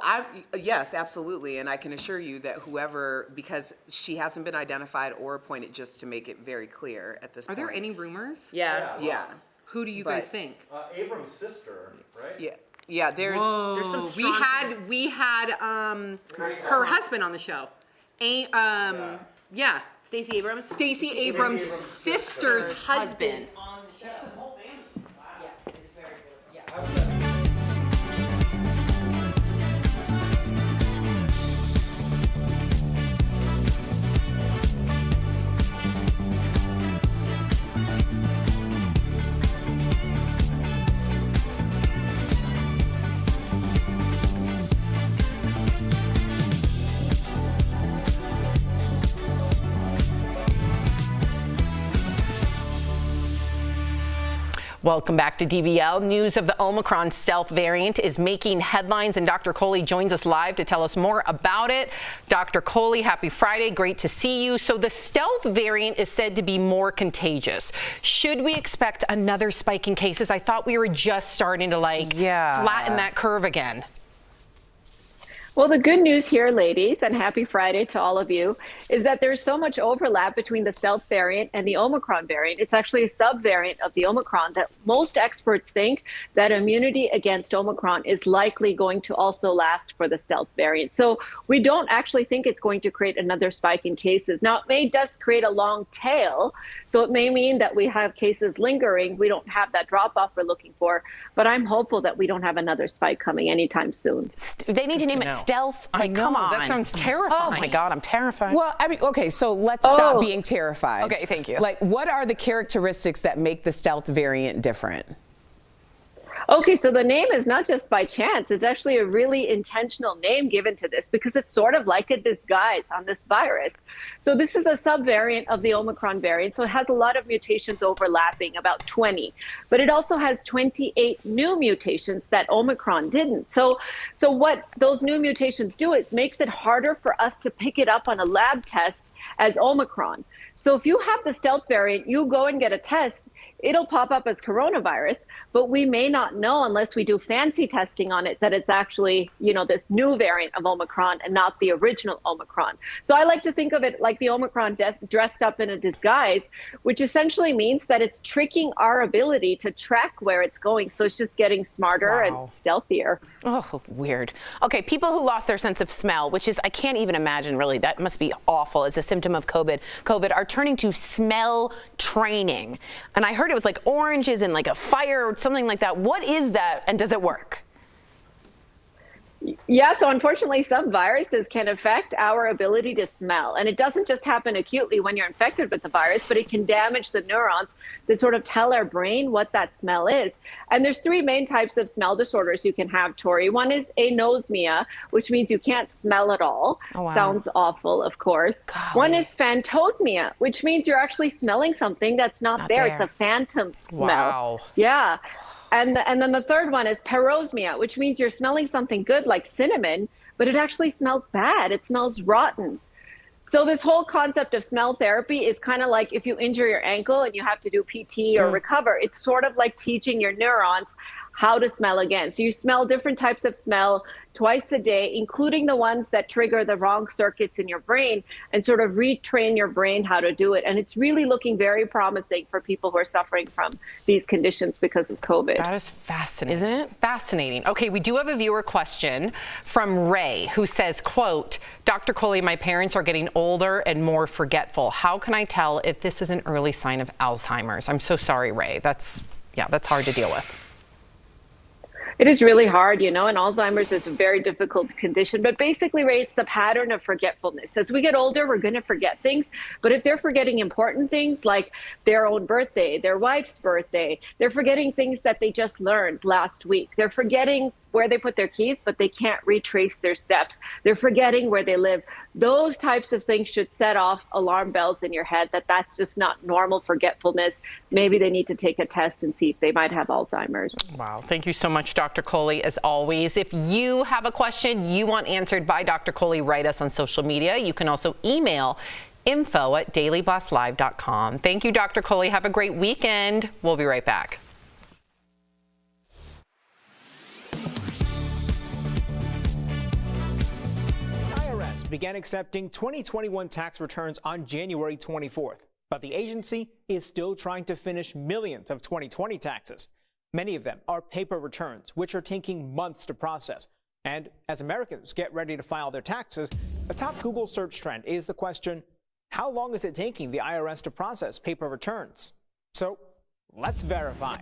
yes, absolutely, and I can assure you that whoever, because she hasn't been identified or appointed, just to make it very clear at this point. Are there any rumors? Yeah. Who do you guys think? Abram's sister, right? Yeah. There's some strong. We had her husband on the show. Stacey Abrams. Stacey Abrams' sister's husband. On the show. The whole family. Yeah, it's very good. Yeah. Welcome back to DBL. News of the Omicron stealth variant is making headlines, and Dr. Coley joins us live to tell us more about it. Dr. Coley, happy Friday. Great to see you. So the stealth variant is said to be more contagious. Should we expect another spike in cases? I thought we were just starting to flatten that curve again. Well, the good news here, ladies, and happy Friday to all of you, is that there's so much overlap between the stealth variant and the Omicron variant. It's actually a subvariant of the Omicron that most experts think that immunity against Omicron is likely going to also last for the stealth variant. So we don't actually think it's going to create another spike in cases. Now, it may just create a long tail, so it may mean that we have cases lingering. We don't have that drop-off we're looking for, but I'm hopeful that we don't have another spike coming anytime soon. They need to name it stealth. Like, come on. That sounds terrifying. Oh my God, I'm terrified. Well, I mean, okay, so let's stop being terrified. Okay, thank you. Like, what are the characteristics that make the stealth variant different? Okay, so the name is not just by chance. It's actually a really intentional name given to this because it's sort of like a disguise on this virus. So this is a subvariant of the Omicron variant. So it has a lot of mutations overlapping, about 20. But it also has 28 new mutations that Omicron didn't. So what those new mutations do, it makes it harder for us to pick it up on a lab test as Omicron. So if you have the stealth variant, you go and get a test, it'll pop up as coronavirus, but we may not know unless we do fancy testing on it that it's actually, you know, this new variant of Omicron and not the original Omicron. So I like to think of it like the Omicron dressed up in a disguise, which essentially means that it's tricking our ability to track where it's going. So it's just getting smarter and stealthier. Oh, weird. Okay, people who lost their sense of smell, which is, I can't even imagine really, that must be awful as a symptom of COVID are turning to smell training. And I heard it was like oranges and like a fire or something like that. What is that and does it work? Yeah, so unfortunately, some viruses can affect our ability to smell. And it doesn't just happen acutely when you're infected with the virus, but it can damage the neurons that sort of tell our brain what that smell is. And there's three main types of smell disorders you can have, Tori. One is anosmia, which means you can't smell at all. Oh, wow. Sounds awful, of course. Golly. One is phantosmia, which means you're actually smelling something that's not there. It's a phantom smell. Wow. Yeah. And then the third one is parosmia, which means you're smelling something good like cinnamon, but it actually smells bad. It smells rotten. So this whole concept of smell therapy is kind of like if you injure your ankle and you have to do PT or recover. It's sort of like teaching your neurons how to smell again. So you smell different types of smell twice a day, including the ones that trigger the wrong circuits in your brain, and sort of retrain your brain how to do it. And it's really looking very promising for people who are suffering from these conditions because of COVID. That is fascinating. Isn't it? Fascinating. Okay, we do have a viewer question from Ray who says, quote, Dr. Coley, my parents are getting older and more forgetful. How can I tell if this is an early sign of Alzheimer's? I'm so sorry, Ray. That's hard to deal with. It is really hard, you know, and Alzheimer's is a very difficult condition. But basically, Ray, it's the pattern of forgetfulness. As we get older, we're going to forget things. But if they're forgetting important things like their own birthday, their wife's birthday, they're forgetting things that they just learned last week. They're forgetting where they put their keys, but they can't retrace their steps. They're forgetting where they live. Those types of things should set off alarm bells in your head that that's just not normal forgetfulness. Maybe they need to take a test and see if they might have Alzheimer's. Wow. Thank you so much, Dr. Coley, as always. If you have a question you want answered by Dr. Coley, write us on social media. You can also email info@dailyblastlive.com. Thank you, Dr. Coley. Have a great weekend. We'll be right back. Began accepting 2021 tax returns on January 24th, but the agency is still trying to finish millions of 2020 taxes. Many of them are paper returns, which are taking months to process. And as Americans get ready to file their taxes, a top Google search trend is the question, how long is it taking the IRS to process paper returns? So let's verify.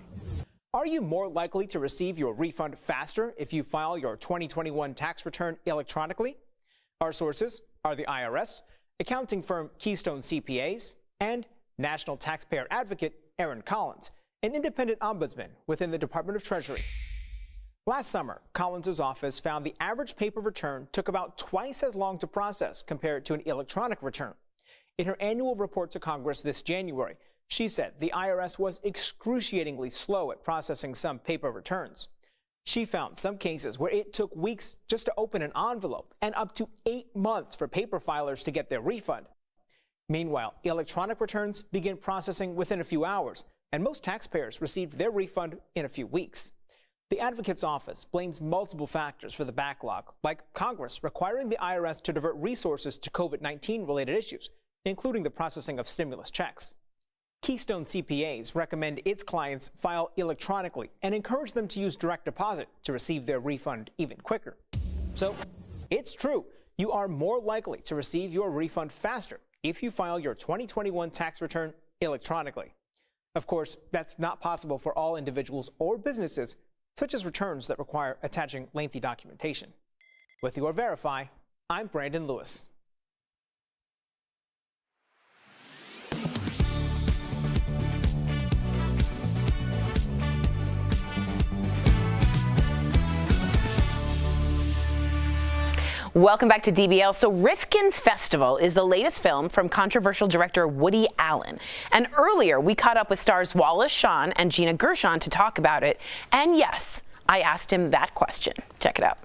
Are you more likely to receive your refund faster if you file your 2021 tax return electronically? Our sources are the IRS, accounting firm Keystone CPAs, and National Taxpayer Advocate Aaron Collins, an independent ombudsman within the Department of Treasury. Last summer, Collins' office found the average paper return took about twice as long to process compared to an electronic return. In her annual report to Congress this January, she said the IRS was excruciatingly slow at processing some paper returns. She found some cases where it took weeks just to open an envelope and up to 8 months for paper filers to get their refund. Meanwhile, electronic returns begin processing within a few hours, and most taxpayers received their refund in a few weeks. The advocate's office blames multiple factors for the backlog, like Congress requiring the IRS to divert resources to COVID-19 related issues, including the processing of stimulus checks. Keystone CPAs recommend its clients file electronically and encourage them to use direct deposit to receive their refund even quicker. So, it's true, you are more likely to receive your refund faster if you file your 2021 tax return electronically. Of course, that's not possible for all individuals or businesses, such as returns that require attaching lengthy documentation. With your Verify, I'm Brandon Lewis. Welcome back to DBL. So Rifkin's Festival is the latest film from controversial director Woody Allen. And earlier we caught up with stars Wallace Shawn and Gina Gershon to talk about it. And yes, I asked him that question. Check it out.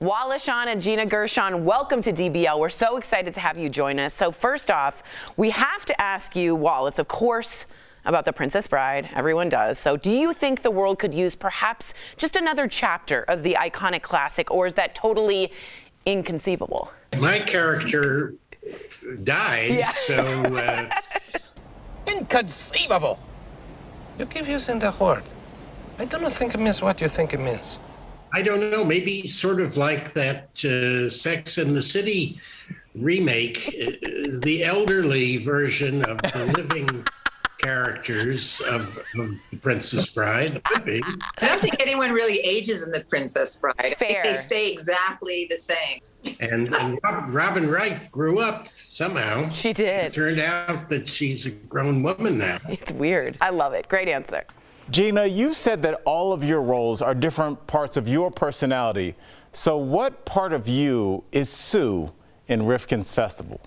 Wallace Shawn and Gina Gershon, welcome to DBL. We're so excited to have you join us. So first off, we have to ask you, Wallace, of course, about The Princess Bride. Everyone does. So do you think the world could use perhaps just another chapter of the iconic classic, or is that totally inconceivable? My character died, so... Inconceivable! You keep using the word. I don't think it means what you think it means. I don't know, maybe sort of like that Sex and the City remake, the elderly version of the living characters of The Princess Bride. Could be. I don't think anyone really ages in The Princess Bride. I think they stay exactly the same. And Robin Wright grew up somehow. She did. It turned out that she's a grown woman now. It's weird. I love it. Great answer. Gina, you said that all of your roles are different parts of your personality. So what part of you is Sue in Rifkin's Festival?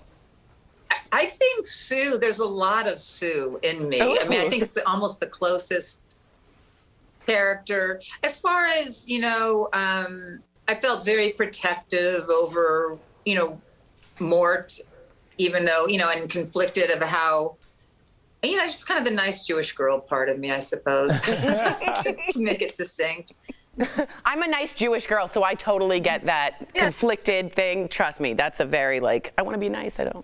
I think Sue, there's a lot of Sue in me. I mean, I think it's almost the closest character. As far as, I felt very protective over, Mort, even though, and conflicted of how, just kind of the nice Jewish girl part of me, I suppose, to make it succinct. I'm a nice Jewish girl, so I totally get that conflicted thing. Trust me, that's a very I want to be nice, I don't.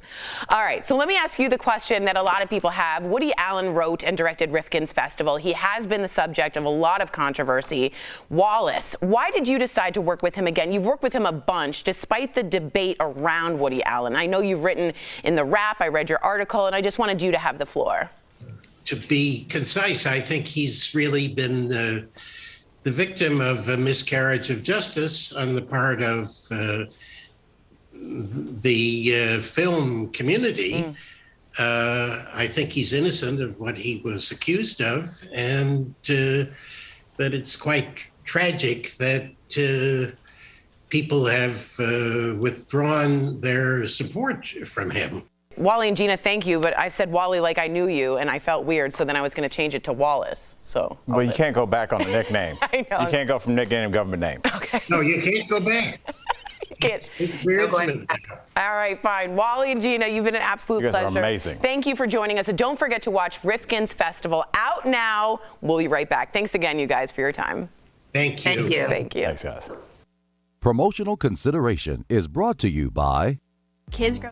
All right, so let me ask you the question that a lot of people have. Woody Allen wrote and directed Rifkin's Festival. He has been the subject of a lot of controversy. Wallace, why did you decide to work with him again? You've worked with him a bunch, despite the debate around Woody Allen. I know you've written in The Wrap, I read your article, and I just wanted you to have the floor. To be concise, I think he's really been the victim of a miscarriage of justice on the part of the film community. I think he's innocent of what he was accused of, and that it's quite tragic that people have withdrawn their support from him. Wally and Gina, thank you, but I said Wally like I knew you, and I felt weird, so then I was going to change it to Wallace. So. Well, you can't go back on the nickname. I know. You can't go from nickname to government name. Okay. No, you can't go back. You can't. It's weird. All right, fine. Wally and Gina, you've been an absolute pleasure. You guys pleasure. are amazing. Thank you for joining us. And don't forget to watch Rifkin's Festival, out now. We'll be right back. Thanks again, you guys, for your time. Thank you. Thank you. Thank you. Thanks, guys. Promotional consideration is brought to you by Kids grow.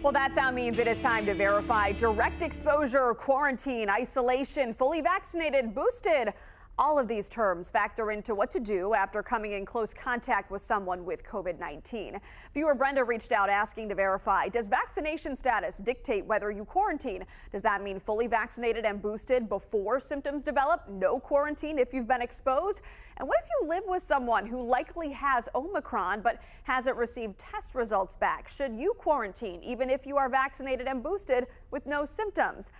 Well, that sound means it is time to verify direct exposure, quarantine, isolation, fully vaccinated, boosted. All of these terms factor into what to do after coming in close contact with someone with COVID-19. Viewer Brenda reached out asking to verify, does vaccination status dictate whether you quarantine? Does that mean fully vaccinated and boosted before symptoms develop? No quarantine if you've been exposed? And what if you live with someone who likely has Omicron but hasn't received test results back? Should you quarantine even if you are vaccinated and boosted with no symptoms?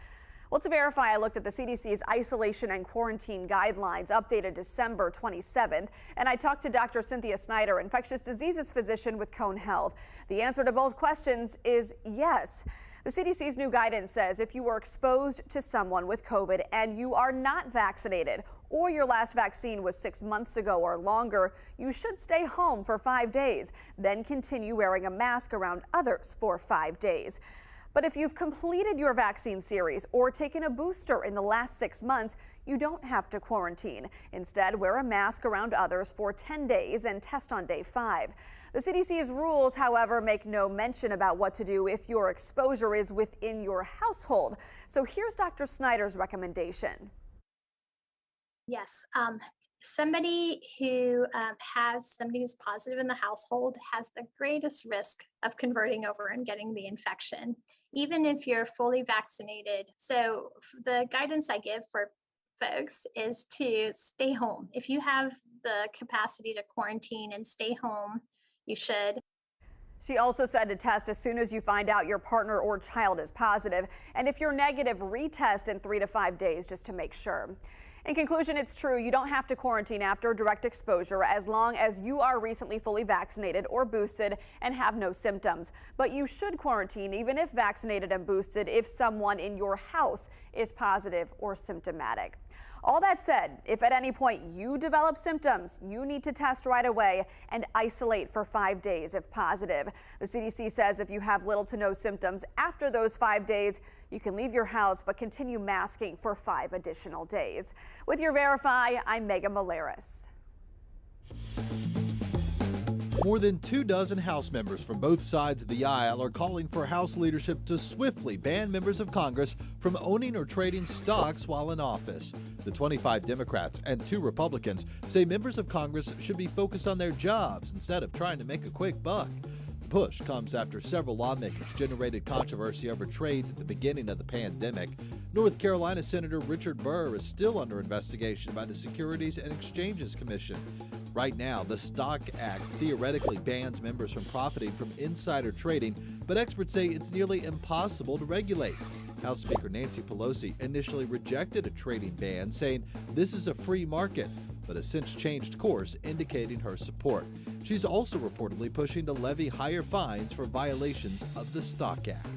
Well, to verify, I looked at the CDC's isolation and quarantine guidelines updated December 27th, and I talked to Dr. Cynthia Snyder, infectious diseases physician with Cone Health. The answer to both questions is yes. The CDC's new guidance says if you were exposed to someone with COVID and you are not vaccinated, or your last vaccine was 6 months ago or longer, you should stay home for 5 days, then continue wearing a mask around others for 5 days. But if you've completed your vaccine series or taken a booster in the last 6 months, you don't have to quarantine. Instead, wear a mask around others for 10 days and test on day 5. The CDC's rules, however, make no mention about what to do if your exposure is within your household. So here's Dr. Snyder's recommendation. Yes, somebody who has somebody who's positive in the household has the greatest risk of converting over and getting the infection, even if you're fully vaccinated. So the guidance I give for folks is to stay home. If you have the capacity to quarantine and stay home, you should. She also said to test as soon as you find out your partner or child is positive, and if you're negative, retest in 3 to 5 days just to make sure. In conclusion, it's true, you don't have to quarantine after direct exposure as long as you are recently fully vaccinated or boosted and have no symptoms. But you should quarantine even if vaccinated and boosted if someone in your house is positive or symptomatic. All that said, if at any point you develop symptoms, you need to test right away and isolate for 5 days if positive. The CDC says if you have little to no symptoms after those 5 days, you can leave your house but continue masking for 5 additional days. With your Verify, I'm Megan Malaris. More than 24 House members from both sides of the aisle are calling for House leadership to swiftly ban members of Congress from owning or trading stocks while in office. The 25 Democrats and 2 Republicans say members of Congress should be focused on their jobs instead of trying to make a quick buck. The push comes after several lawmakers generated controversy over trades at the beginning of the pandemic. North Carolina Senator Richard Burr is still under investigation by the Securities and Exchanges Commission. Right now, the Stock Act theoretically bans members from profiting from insider trading, but experts say it's nearly impossible to regulate. House Speaker Nancy Pelosi initially rejected a trading ban, saying this is a free market, but has since changed course, indicating her support. She's also reportedly pushing to levy higher fines for violations of the Stock Act.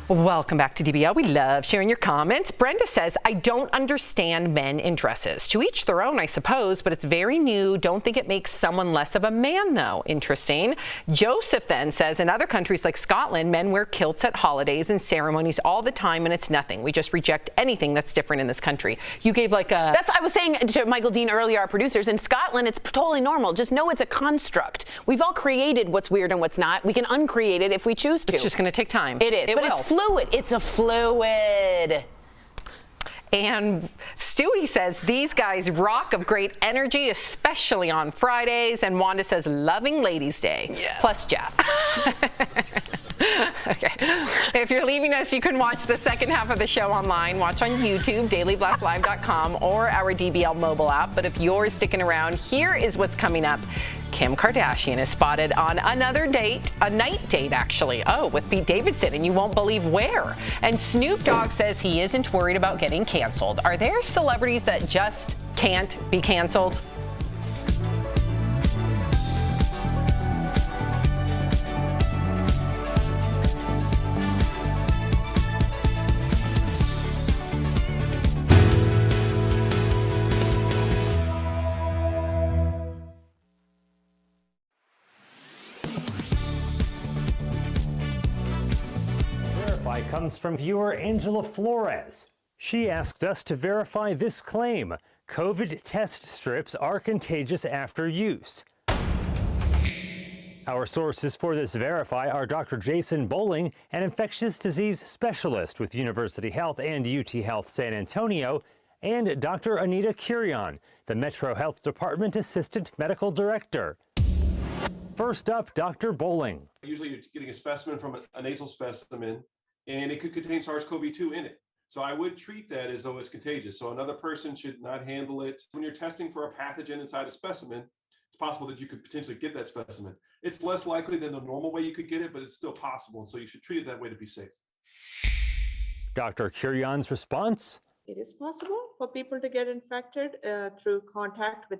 Welcome back to DBL. We love sharing your comments. Brenda says, I don't understand men in dresses. To each their own, I suppose, but it's very new. Don't think it makes someone less of a man, though. Interesting. Joseph then says, in other countries like Scotland, men wear kilts at holidays and ceremonies all the time, and it's nothing. We just reject anything that's different in this country. You gave like a... That's, I was saying to Michael Dean earlier, our producers, in Scotland, it's totally normal. Just know it's a construct. We've all created what's weird and what's not. We can uncreate it if we choose to. It's just going to take time. It is, but it's fluid. It's a fluid. And Stewie says, these guys rock of great energy, especially on Fridays. And Wanda says, loving Ladies' Day. Yes. Plus Jeff. Okay. If you're leaving us, you can watch the second half of the show online. Watch on YouTube, dailyblastlive.com, or our DBL mobile app. But if you're sticking around, here is what's coming up. Kim Kardashian is spotted on another date, a night date actually, with Pete Davidson, and you won't believe where. And Snoop Dogg says he isn't worried about getting canceled. Are there celebrities that just can't be canceled? Comes from viewer Angela Flores. She asked us to verify this claim. COVID test strips are contagious after use. Our sources for this verify are Dr. Jason Bowling, an infectious disease specialist with University Health and UT Health San Antonio, and Dr. Anita Curion, the Metro Health Department Assistant Medical Director. First up, Dr. Bowling. Usually you're getting a specimen from a nasal specimen, and it could contain SARS-CoV-2 in it. So I would treat that as though it's contagious. So another person should not handle it. When you're testing for a pathogen inside a specimen, it's possible that you could potentially get that specimen. It's less likely than the normal way you could get it, but it's still possible. And so you should treat it that way to be safe. Dr. Curion's response? It is possible for people to get infected through contact with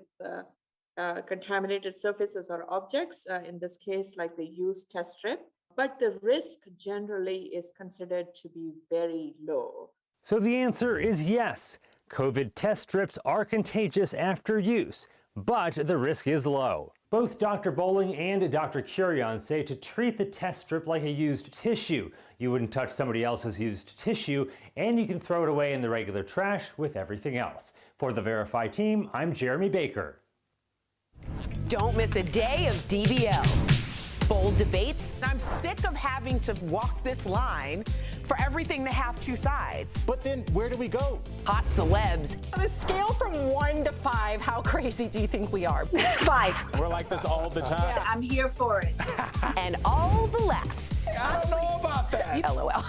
contaminated surfaces or objects, in this case, like the used test strip. but the risk generally is considered to be very low. So the answer is yes. COVID test strips are contagious after use, but the risk is low. Both Dr. Bowling and Dr. Curion say to treat the test strip like a used tissue. You wouldn't touch somebody else's used tissue, and you can throw it away in the regular trash with everything else. For the Verify team, I'm Jeremy Baker. Don't miss a day of DBL. Bold debates. I'm sick of having to walk this line for everything to have two sides. But then where do we go? Hot celebs. On a scale from 1 to 5, how crazy do you think we are? 5. We're like this all the time. Yeah, I'm here for it. And all the laughs. I don't know about that. LOL.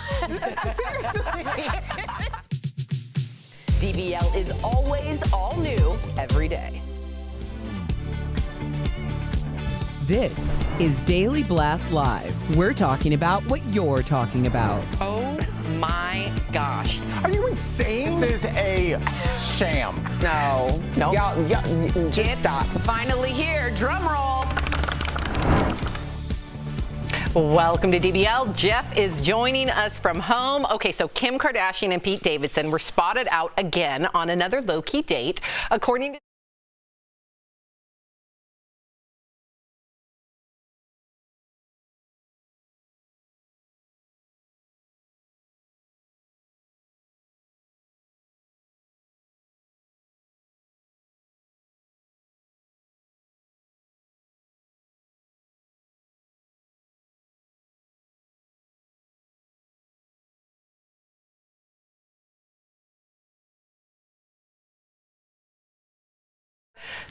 Seriously. DBL is always all new every day. This is Daily Blast Live. We're talking about what you're talking about. Oh my gosh. Are you insane? This is a sham. No. Nope. Y'all just It's stop. finally here. Drum roll. Welcome to DBL. Jeff is joining us from home. Okay, so Kim Kardashian and Pete Davidson were spotted out again on another low-key date. According to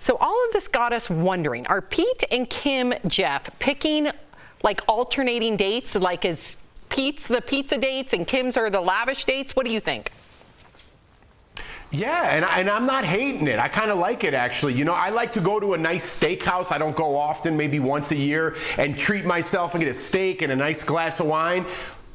So all of this got us wondering, are Pete and Kim, Jeff, picking like alternating dates? Like is Pete's the pizza dates and Kim's are the lavish dates? What do you think? Yeah, and I'm not hating it. I kind of like it, actually. You know, I like to go to a nice steakhouse. I don't go often, maybe once a year, and treat myself and get a steak and a nice glass of wine.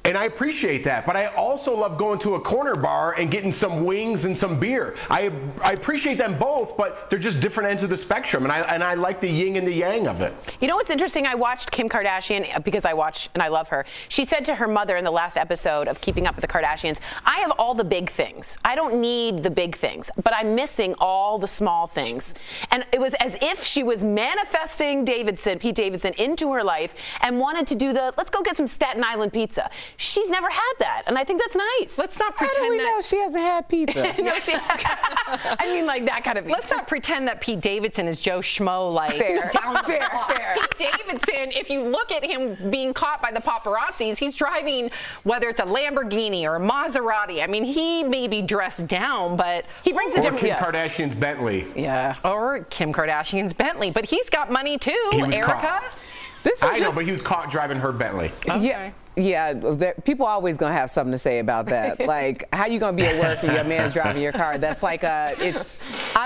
And I appreciate that, but I also love going to a corner bar and getting some wings and some beer. I appreciate them both, but they're just different ends of the spectrum, and I like the yin and the yang of it. You know what's interesting? I watched Kim Kardashian because I watch and I love her. She said to her mother in the last episode of Keeping Up with the Kardashians, I have all the big things. I don't need the big things, but I'm missing all the small things. And it was as if she was manifesting Pete Davidson into her life and wanted to do let's go get some Staten Island pizza. She's never had that, and I think that's nice. Let's not How pretend do we that know she hasn't had pizza? No, I mean like that kind of pizza. Let's not pretend that Pete Davidson is Joe Schmo, like Fair. down the Fair. block. Pete Davidson, if you look at him being caught by the paparazzis, he's driving whether it's a Lamborghini or a Maserati. I mean, he may be dressed down, but he brings a different. Kim Kardashian's Bentley. Yeah. Or Kim Kardashian's Bentley, but he's got money too. He was Erica. caught. This is I know, but he was caught driving her Bentley. Yeah. Yeah, people always gonna have something to say about that. Like, how you gonna be at work and your man's driving your car? That's like I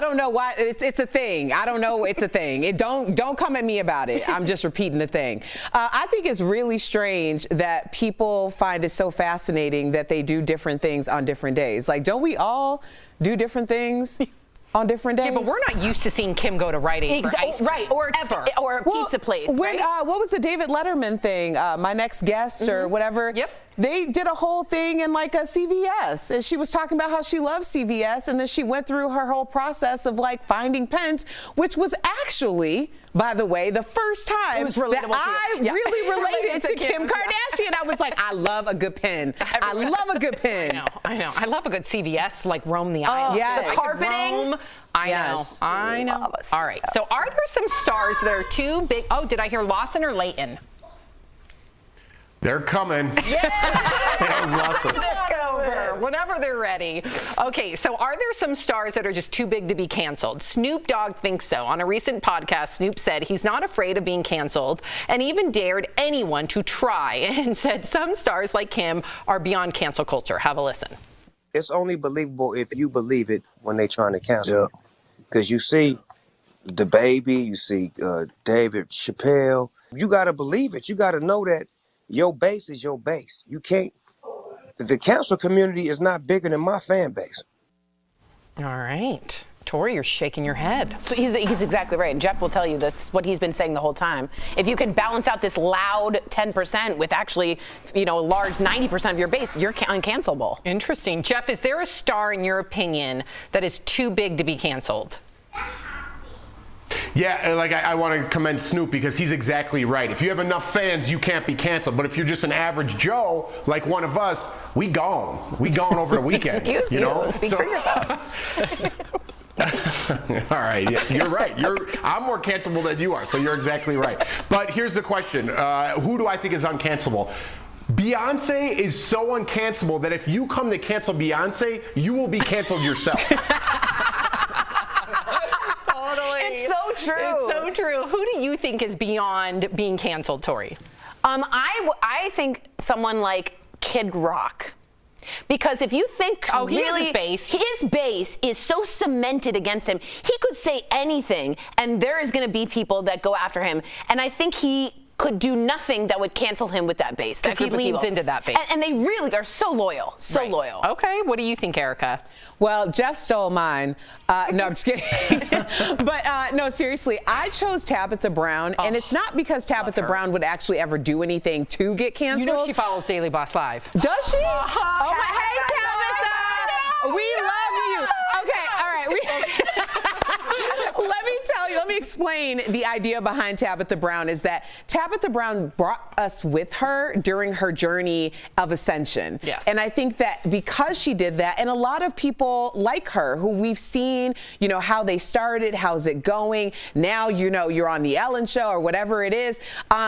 don't know why. It's a thing. I don't know. It's a thing. Don't come at me about it. I'm just repeating the thing. I think it's really strange that people find it so fascinating that they do different things on different days. Like, don't we all do different things on different days? Yeah, but we're not used to seeing Kim go to Rite Aid for ice cream. Right, or a pizza place, right? What was the David Letterman thing? My Next Guest or whatever? Yep. They did a whole thing in like a CVS, and she was talking about how she loves CVS, and then she went through her whole process of like finding pens, which was actually, by the way, the first time that I really related to Kim Kardashian. I was like, I love a good pen. I love a good pen. I know. I love a good CVS, like roam the aisle. yes. The carpeting. I know. All right. So are there some stars that are too big? Oh, did I hear Lawson or Layton? They're coming. Yeah. That was Lawson. Whenever they're ready. Okay, so are there some stars that are just too big to be canceled? Snoop Dogg thinks so. On a recent podcast, Snoop said he's not afraid of being canceled and even dared anyone to try and said some stars like Kim are beyond cancel culture. Have a listen. It's only believable if you believe it when they're trying to cancel. Because you see the baby, you see David Chappelle. You got to believe it. You got to know that your base is your base. You can't. The cancel community is not bigger than my fan base. All right. Tori, you're shaking your head. So he's exactly right. And Jeff will tell you that's what he's been saying the whole time. If you can balance out this loud 10% with actually, a large 90% of your base, you're uncancelable. Interesting. Jeff, is there a star, in your opinion, that is too big to be canceled? Yeah, I want to commend Snoop because he's exactly right. If you have enough fans, you can't be canceled. But if you're just an average Joe, like one of us, we gone. We gone over the weekend. Excuse you. Speak for yourself. All right, yeah, you're right. I'm more cancelable than you are, so you're exactly right. But here's the question. Who do I think is uncancelable? Beyonce is so uncancelable that if you come to cancel Beyonce, you will be canceled yourself. It's so true. It's so true. Who do you think is beyond being canceled, Tori? I think someone like Kid Rock. Because if you think his base is so cemented against him, he could say anything, and there is going to be people that go after him. And I think he could do nothing that would cancel him with that base. Because he leans into that base. And they really are so loyal. So loyal. Okay, what do you think, Erica? Well, Jeff stole mine. No, I'm just kidding. But no, seriously, I chose Tabitha Brown, and it's not because Tabitha Brown would actually ever do anything to get canceled. You know she follows Daily Boss Live. Does she? Oh my, hey, Tabitha! We love you. Okay, all right. Let me explain the idea behind Tabitha Brown is that Tabitha Brown brought us with her during her journey of ascension. Yes. And I think that because she did that, and a lot of people like her who we've seen, how they started, how's it going, now, you're on the Ellen Show or whatever it is.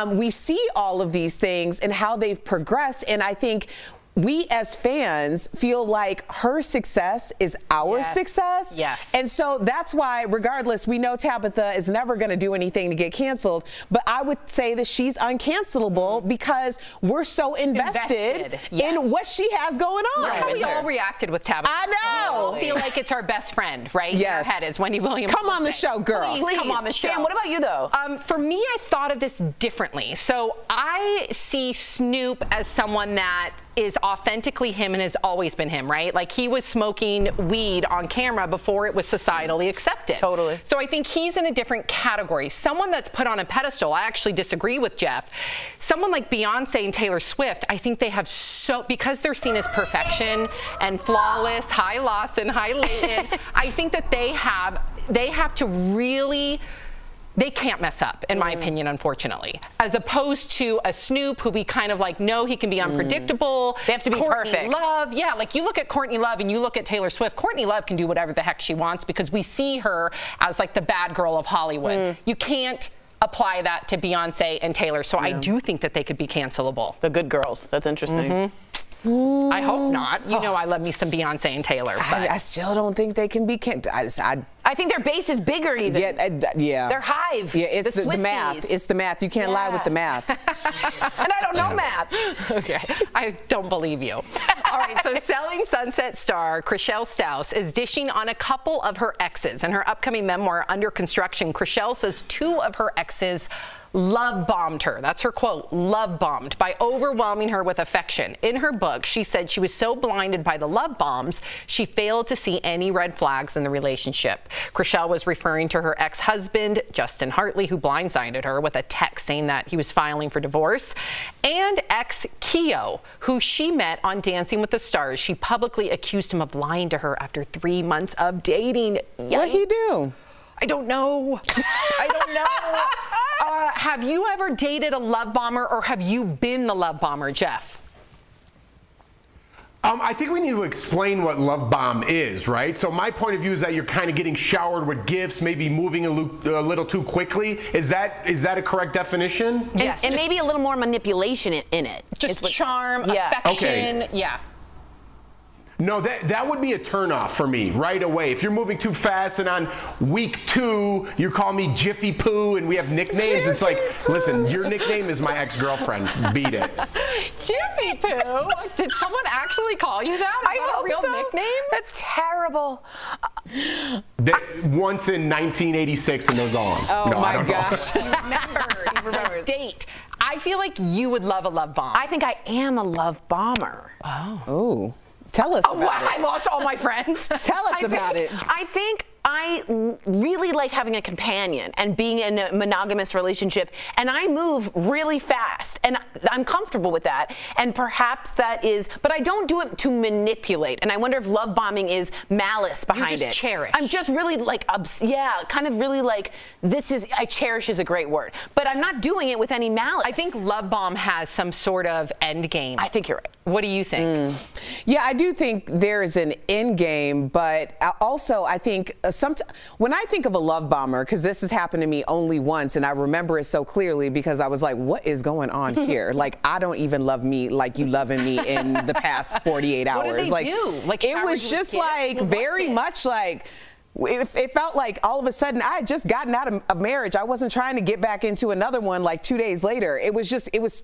We see all of these things and how they've progressed. And I think we as fans feel like her success is our success. Yes. And so that's why, regardless, we know Tabitha is never going to do anything to get canceled. But I would say that she's uncancelable because we're so invested in what she has going on. Look how we all reacted with Tabitha. I know. We all feel like it's our best friend, right? Yes. In our head, as Wendy Williams Come would on the say. show, girl. Please come on the show. Sam, what about you, though? For me, I thought of this differently. So I see Snoop as someone that is authentically him and has always been him, right? Like he was smoking weed on camera before it was societally accepted. Totally. So I think he's in a different category. Someone that's put on a pedestal, I actually disagree with Jeff. Someone like Beyonce and Taylor Swift, I think they have because they're seen as perfection and flawless, high Lawson, high Layton, I think that they have to really, they can't mess up, in my opinion, unfortunately. As opposed to a Snoop who we kind of know he can be unpredictable. They have to be perfect. Love, yeah, like you look at Courtney Love and you look at Taylor Swift. Courtney Love can do whatever the heck she wants because we see her as like the bad girl of Hollywood. You can't apply that to Beyonce and Taylor, so I do think that they could be cancelable. The good girls. That's interesting. I hope not. You know I love me some Beyonce and Taylor. But I still don't think they can be canceled. I think their base is bigger even. Yeah. Their hive. Yeah, it's the math. Swifties. It's the math. You can't lie with the math. And I don't know math. Okay, I don't believe you. All right, so Selling Sunset star Chrishell Stause is dishing on a couple of her exes. In her upcoming memoir, Under Construction, Chrishell says two of her exes love bombed her. That's her quote, love bombed, by overwhelming her with affection. In her book, she said she was so blinded by the love bombs, she failed to see any red flags in the relationship. Chrishell was referring to her ex-husband, Justin Hartley, who blindsided her with a text saying that he was filing for divorce, and ex-Keo, who she met on Dancing with the Stars. She publicly accused him of lying to her after 3 months of dating. What'd he do? I don't know. I don't know. Have you ever dated a love bomber, or have you been the love bomber, Jeff? I think we need to explain what love bomb is, right? So my point of view is that you're kind of getting showered with gifts, maybe moving a little too quickly. Is that a correct definition? Yes. And maybe a little more manipulation in it. Just charm, affection. Yeah. No, that would be a turnoff for me right away. If you're moving too fast and on week 2 you call me Jiffy Poo and we have nicknames, it's like, listen, your nickname is my ex-girlfriend. Beat it. Jiffy Poo? Did someone actually call you that? I hope a real so. nickname? That's terrible. Once in 1986 and they're gone. Oh no, my I don't gosh. know. He remembers. Date. I feel like you would love a love bomb. I think I am a love bomber. Oh. Tell us about it. I lost all my friends. Tell us about it. I think I really like having a companion and being in a monogamous relationship, and I move really fast, and I'm comfortable with that. And perhaps that is, but I don't do it to manipulate. And I wonder if love bombing is malice behind it. You just cherish. I'm just really like, kind of really like, I cherish is a great word, but I'm not doing it with any malice. I think love bomb has some sort of end game. I think you're right. What do you think? Yeah, I do think there's an end game, but also I think when I think of a love bomber, because this has happened to me only once, and I remember it so clearly because I was like, what is going on here? Like, I don't even love me like you loving me in the past 48 hours. What did they do? Like, it was just like very much like, it felt like all of a sudden I had just gotten out of marriage. I wasn't trying to get back into another one like 2 days later. It was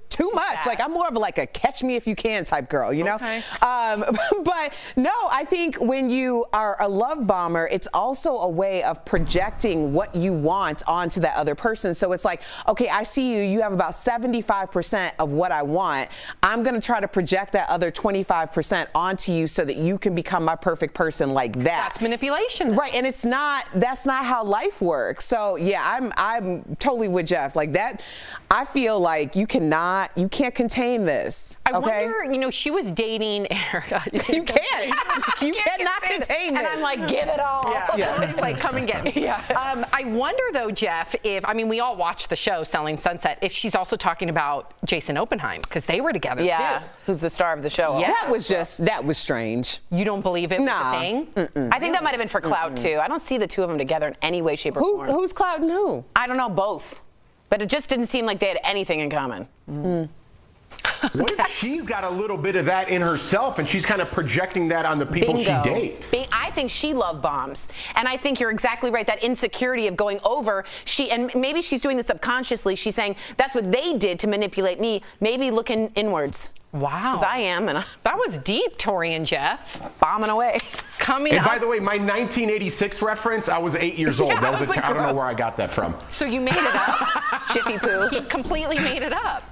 too much. Fast. Like, I'm more of like a catch me if you can type girl, you know? Okay. But no, I think when you are a love bomber, it's also a way of projecting what you want onto that other person. So it's like, okay, I see you, you have about 75% of what I want. I'm going to try to project that other 25% onto you so that you can become my perfect person like that. That's manipulation. Right. And that's not how life works. So yeah, I'm totally with Jeff. Like that, I feel like you can't contain this. I wonder, she was dating Erica. You can't. You cannot contain this. And I'm like, give it all. Yeah. It's like, come and get me. Yeah. I wonder though, Jeff, we all watched the show Selling Sunset, if she's also talking about Jason Oppenheim, because they were together too. Who's the star of the show. Yeah. That was strange. You don't believe it was a thing? I think that might have been for clout too. I don't see the two of them together in any way, shape, or form. Who's clouting who? I don't know, both. But it just didn't seem like they had anything in common. What if she's got a little bit of that in herself and she's kind of projecting that on the people she dates? I think she love bombs. And I think you're exactly right. That insecurity of going over, and maybe she's doing this subconsciously. She's saying, that's what they did to manipulate me. Maybe looking inwards. Wow. Because I am. And that was deep, Tori and Jeff. Bombing away. And by the way, my 1986 reference, I was 8 years old. That was I don't know where I got that from. So you made it up? Jiffy Poo. He completely made it up.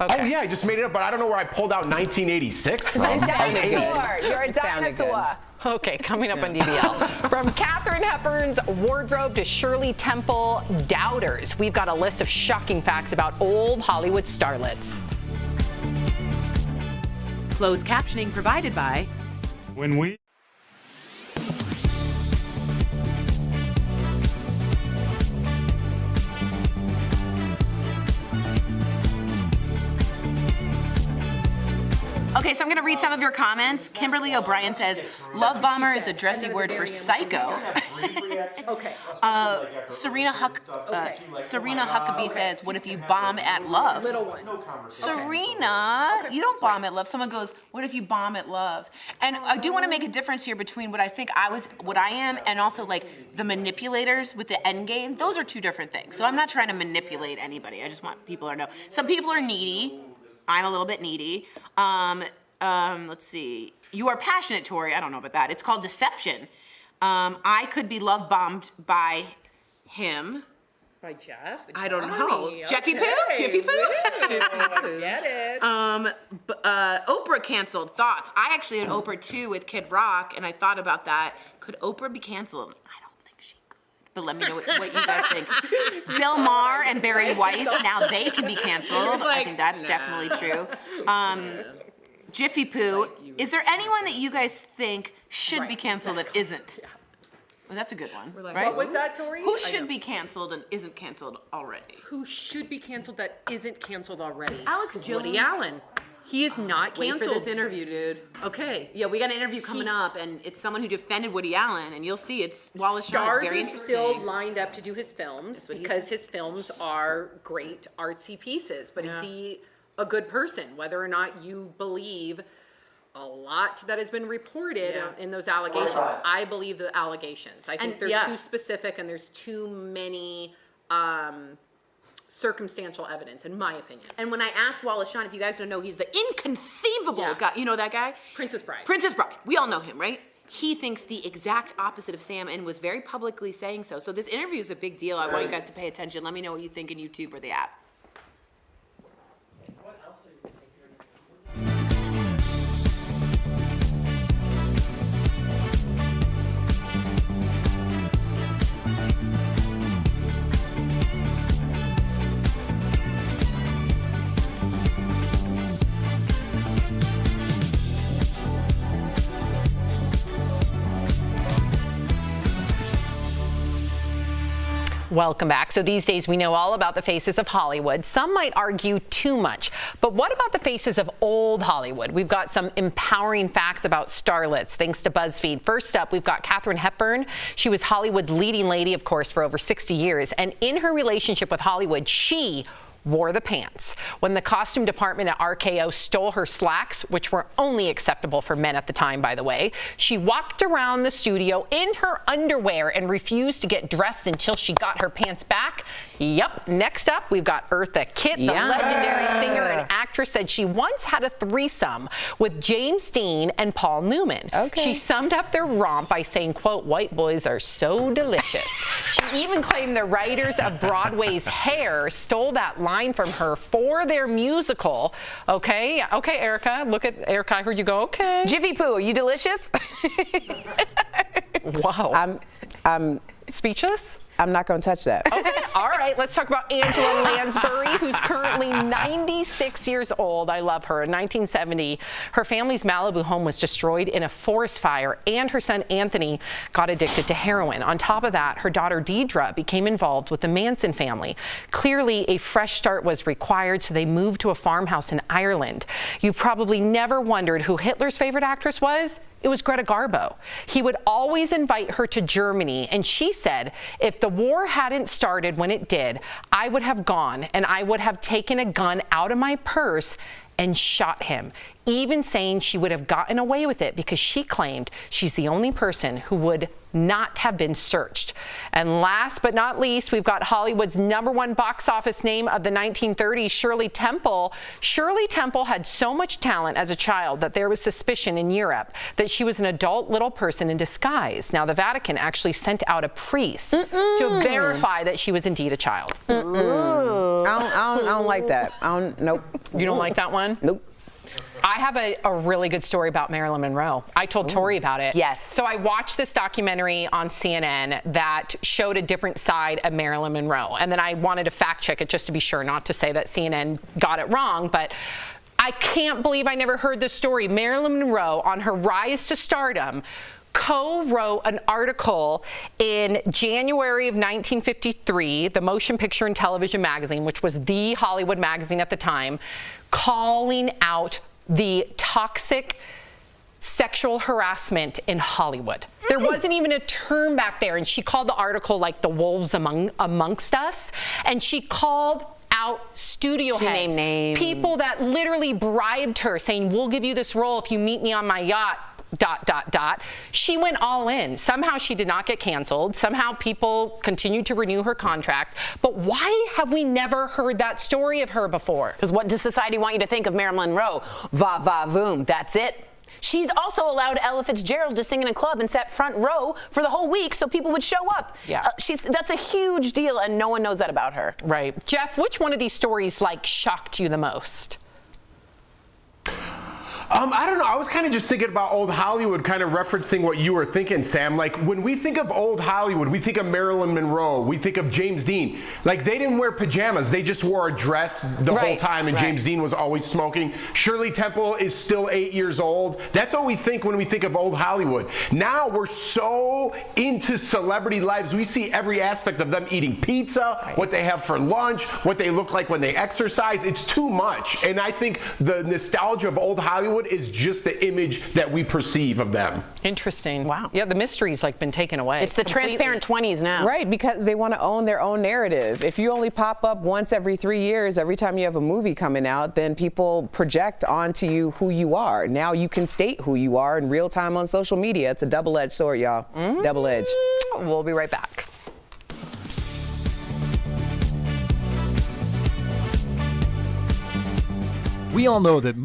Okay. Oh yeah, I just made it up, but I don't know where I pulled out 1986 from. It's a dinosaur. You're a dinosaur. Okay, coming up on DBL. From Katharine Hepburn's wardrobe to Shirley Temple doubters, we've got a list of shocking facts about old Hollywood starlets. Closed captioning provided by Okay, so I'm going to read some of your comments. Kimberly O'Brien says, love bomber is a dressy word for psycho. Okay. Serena Huckabee says, what if you bomb at love? Little one. Serena, you don't bomb at love. Someone goes, what if you bomb at love? And I do want to make a difference here between what I think what I am, and also like the manipulators with the end game. Those are two different things. So I'm not trying to manipulate anybody. I just want people to know. Some people are needy. I'm a little bit needy. Let's see. You are passionate, Tori. I don't know about that. It's called deception. I could be love bombed by him. By Jeff? I don't know. Jeffy Poo? Jeffy Poo? Get it. Oprah canceled. Thoughts? I actually had Oprah too with Kid Rock, and I thought about that. Could Oprah be canceled? I don't think she could. But let me know what you guys think. Bill Maher and Barry Weiss, now they can be canceled. I think that's definitely true. Jiffy Poo. Is there anyone that you guys think should be canceled that isn't? Well, that's a good one, right? What was that, Tori? Who should be canceled and isn't canceled already? Who should be canceled that isn't canceled already? Alex Jones. Woody Allen. He is not canceled. Wait for this interview, dude. Okay. Yeah, we got an interview coming up, and it's someone who defended Woody Allen, and you'll see it's Wallace Shawn. It's very interesting. Stars are still lined up to do his films because his films are great artsy pieces. But is he a good person? Whether or not you believe a lot that has been reported in those allegations. I believe the allegations. I think they're too specific and there's too many circumstantial evidence, in my opinion. And when I asked Wallace Shawn, if you guys don't know, he's the inconceivable guy. You know that guy? Princess Bride. Princess Bride. We all know him, right? He thinks the exact opposite of Sam and was very publicly saying so. So this interview is a big deal. I want you guys to pay attention. Let me know what you think in YouTube or the app. Welcome back. So these days we know all about the faces of Hollywood. Some might argue too much. But what about the faces of old Hollywood? We've got some empowering facts about starlets, thanks to BuzzFeed. First up, we've got Katharine Hepburn. She was Hollywood's leading lady, of course, for over 60 years. And in her relationship with Hollywood, she wore the pants. When the costume department at RKO stole her slacks, which were only acceptable for men at the time, by the way, she walked around the studio in her underwear and refused to get dressed until she got her pants back. Yep. Next up, we've got Eartha Kitt, the legendary singer and actress, said she once had a threesome with James Dean and Paul Newman. She summed up their romp by saying, quote, "White boys are so delicious." She even claimed the writers of Broadway's Hair stole that line from her for their musical. Okay, Erica, look at Erica. I heard you go, okay. Jiffy Poo, are you delicious? Wow. I'm speechless. I'm not going to touch that. Okay, all right. Let's talk about Angela Lansbury, who's currently 96 years old. I love her. In 1970, her family's Malibu home was destroyed in a forest fire, and her son Anthony got addicted to heroin. On top of that, her daughter Deidre became involved with the Manson family. Clearly, a fresh start was required, so they moved to a farmhouse in Ireland. You probably never wondered who Hitler's favorite actress was. It was Greta Garbo. He would always invite her to Germany, and she said, if the war hadn't started when it did, I would have gone and I would have taken a gun out of my purse and shot him, even saying she would have gotten away with it because she claimed she's the only person who would not have been searched. And last but not least, we've got Hollywood's #1 box office name of the 1930s, Shirley Temple. Shirley Temple had so much talent as a child that there was suspicion in Europe that she was an adult little person in disguise. Now, the Vatican actually sent out a priest to verify that she was indeed a child. I don't like that. Nope. You don't like that one? Nope. I have a really good story about Marilyn Monroe. I told Tori about it. Yes. So I watched this documentary on CNN that showed a different side of Marilyn Monroe. And then I wanted to fact check it just to be sure, not to say that CNN got it wrong. But I can't believe I never heard this story. Marilyn Monroe, on her rise to stardom, co-wrote an article in January of 1953, the Motion Picture and Television magazine, which was the Hollywood magazine at the time, calling out the toxic sexual harassment in Hollywood. There wasn't even a term back there, and she called the article like the wolves amongst us, and she called out studio heads, people that literally bribed her, saying, we'll give you this role if you meet me on my yacht, ... She went all in. Somehow she did not get canceled. Somehow people continued to renew her contract. But why have we never heard that story of her before? Because what does society want you to think of Marilyn Monroe? Va va voom. That's it. She's also allowed Ella Fitzgerald to sing in a club and sat front row for the whole week so people would show up. Yeah. That's a huge deal, and no one knows that about her. Right. Jeff, which one of these stories shocked you the most? I don't know. I was kind of just thinking about old Hollywood, kind of referencing what you were thinking, Sam. Like, when we think of old Hollywood, we think of Marilyn Monroe, we think of James Dean. Like, they didn't wear pajamas. They just wore a dress the whole time, and James Dean was always smoking. Shirley Temple is still 8 years old. That's what we think when we think of old Hollywood. Now we're so into celebrity lives. We see every aspect of them eating pizza, what they have for lunch, what they look like when they exercise. It's too much. And I think the nostalgia of old Hollywood is just the image that we perceive of them. Interesting. Wow. Yeah, the mystery's been taken away. It's the transparent 20s now. Right, because they want to own their own narrative. If you only pop up once every 3 years, every time you have a movie coming out, then people project onto you who you are. Now you can state who you are in real time on social media. It's a double-edged sword, y'all. Double-edged. We'll be right back. We all know that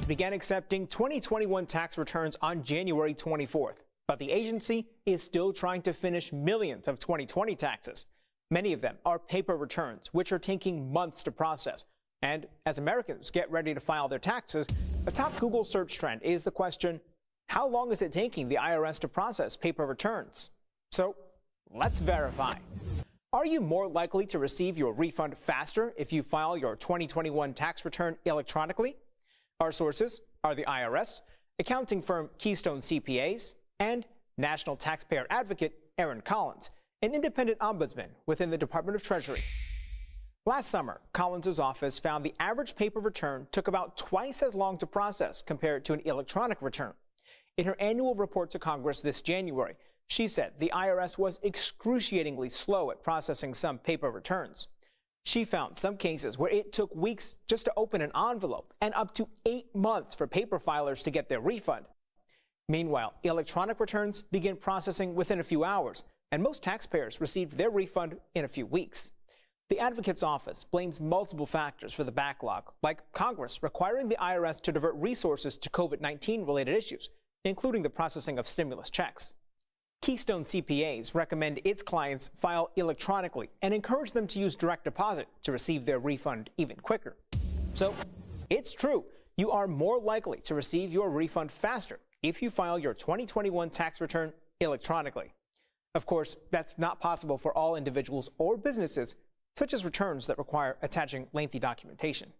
began accepting 2021 tax returns on January 24th, but the agency is still trying to finish millions of 2020 taxes. Many of them are paper returns, which are taking months to process. And as Americans get ready to file their taxes, a top Google search trend is the question, how long is it taking the IRS to process paper returns? So let's verify. Are you more likely to receive your refund faster if you file your 2021 tax return electronically? Our sources are the IRS, accounting firm Keystone CPAs, and National Taxpayer Advocate Aaron Collins, an independent ombudsman within the Department of Treasury. Last summer, Collins' office found the average paper return took about twice as long to process compared to an electronic return. In her annual report to Congress this January, she said the IRS was excruciatingly slow at processing some paper returns. She found some cases where it took weeks just to open an envelope and up to 8 months for paper filers to get their refund. Meanwhile, electronic returns begin processing within a few hours, and most taxpayers received their refund in a few weeks. The advocate's office blames multiple factors for the backlog, like Congress requiring the IRS to divert resources to COVID-19 related issues, including the processing of stimulus checks. Keystone CPAs recommend its clients file electronically and encourage them to use direct deposit to receive their refund even quicker. So, it's true, you are more likely to receive your refund faster if you file your 2021 tax return electronically. Of course, that's not possible for all individuals or businesses, such as returns that require attaching lengthy documentation.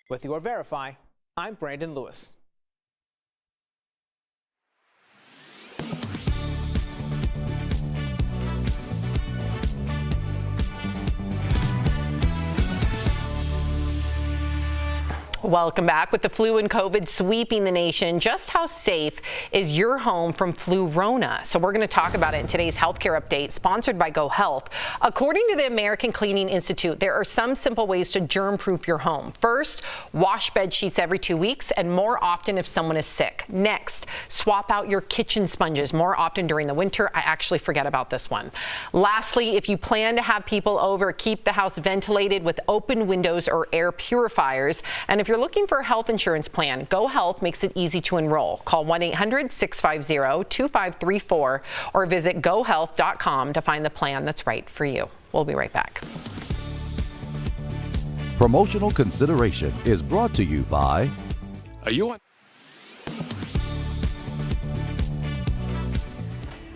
With your Verify, I'm Brandon Lewis. Welcome back. With the flu and COVID sweeping the nation, just how safe is your home from flu-rona? So we're going to talk about it in today's healthcare update, sponsored by Go Health. According to the American Cleaning Institute, there are some simple ways to germ-proof your home. First, wash bed sheets every 2 weeks and more often if someone is sick. Next, swap out your kitchen sponges more often during the winter. I actually forget about this one. Lastly, if you plan to have people over, keep the house ventilated with open windows or air purifiers. And if you're looking for a health insurance plan, Go Health makes it easy to enroll. Call 1-800-650-2534 or visit gohealth.com to find the plan that's right for you. We'll be right back. Promotional consideration is brought to you by... Are you on?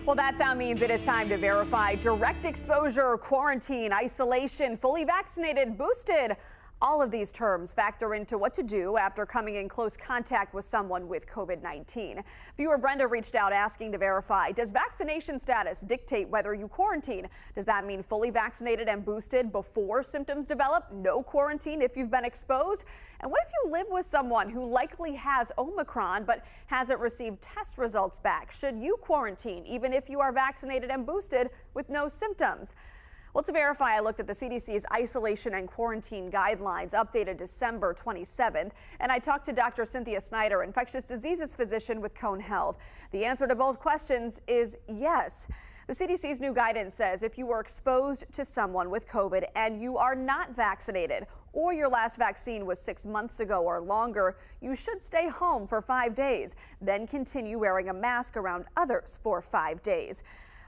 Well, that sound means it is time to verify direct exposure, quarantine, isolation, fully vaccinated, boosted. All of these terms factor into what to do after coming in close contact with someone with COVID-19. Viewer Brenda reached out asking to verify, does vaccination status dictate whether you quarantine? Does that mean fully vaccinated and boosted before symptoms develop? No quarantine if you've been exposed? And what if you live with someone who likely has Omicron but hasn't received test results back? Should you quarantine even if you are vaccinated and boosted with no symptoms? Well, to verify, I looked at the CDC's isolation and quarantine guidelines updated December 27th, and I talked to Dr. Cynthia Snyder, infectious diseases physician with Cone Health. The answer to both questions is yes. The CDC's new guidance says if you were exposed to someone with COVID and you are not vaccinated, or your last vaccine was 6 months ago or longer, you should stay home for 5 days, then continue wearing a mask around others for 5 days.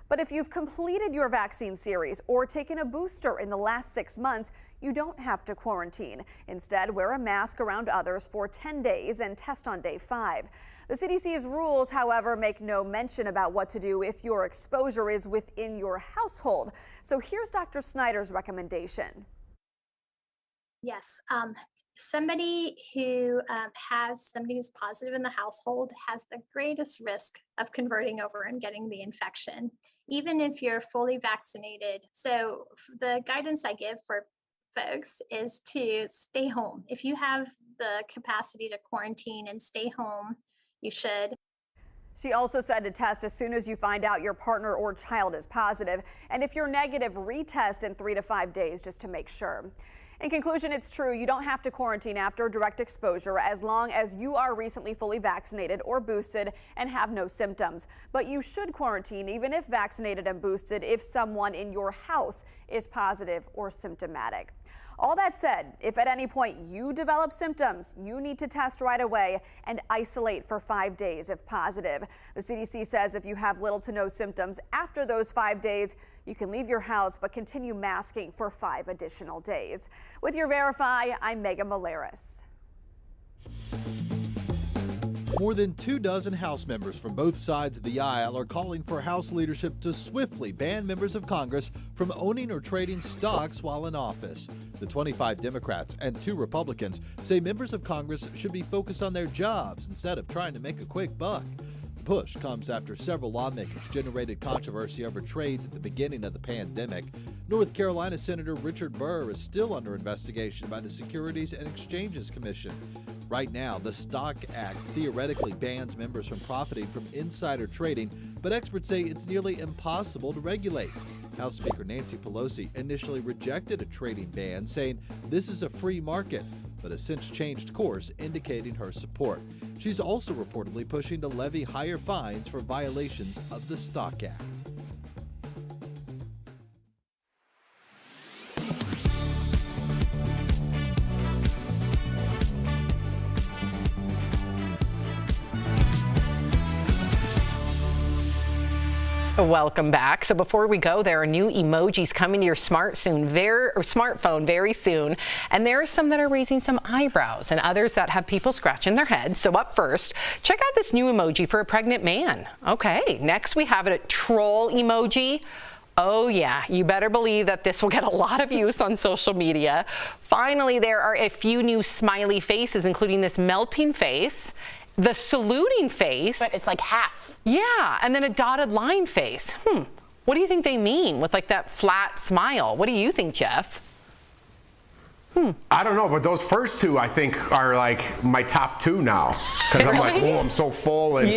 But if you've completed your vaccine series or taken a booster in the last 6 months, you don't have to quarantine. Instead, wear a mask around others for 10 days and test on day 5. The CDC's rules, however, make no mention about what to do if your exposure is within your household. So here's Dr. Snyder's recommendation. Yes, somebody who has somebody who's positive in the household has the greatest risk of converting over and getting the infection, even if you're fully vaccinated. So the guidance I give for folks is to stay home. If you have the capacity to quarantine and stay home, you should. She also said to test as soon as you find out your partner or child is positive. And if you're negative, retest in 3 to 5 days just to make sure. In conclusion, it's true, you don't have to quarantine after direct exposure as long as you are recently fully vaccinated or boosted and have no symptoms. But you should quarantine even if vaccinated and boosted if someone in your house is positive or symptomatic. All that said, if at any point you develop symptoms, you need to test right away and isolate for 5 days if positive. The CDC says if you have little to no symptoms after those 5 days, you can leave your house but continue masking for 5 additional days. With your Verify, I'm Megan Malaris. More than 24 House members from both sides of the aisle are calling for House leadership to swiftly ban members of Congress from owning or trading stocks while in office. The 25 Democrats and 2 Republicans say members of Congress should be focused on their jobs instead of trying to make a quick buck. push comes after several lawmakers generated controversy over trades at the beginning of the pandemic. North Carolina Senator Richard Burr is still under investigation by the Securities and Exchanges Commission. Right now, the Stock Act theoretically bans members from profiting from insider trading, but experts say it's nearly impossible to regulate. House Speaker Nancy Pelosi initially rejected a trading ban, saying this is a free market, but has since changed course, indicating her support. She's also reportedly pushing to levy higher fines for violations of the Stock Act. Welcome back. So before we go, there are new emojis coming to your smartphone very soon. And there are some that are raising some eyebrows and others that have people scratching their heads. So up first, check out this new emoji for a pregnant man. Okay, next we have a troll emoji. Oh yeah, you better believe that this will get a lot of use on social media. Finally, there are a few new smiley faces, including this melting face, the saluting face. But it's like half. Yeah, and then a dotted line face. What do you think they mean with like that flat smile? What do you think, Jeff? I don't know, but those first two I think are like my top two now. Because I'm like, oh, I'm so full and,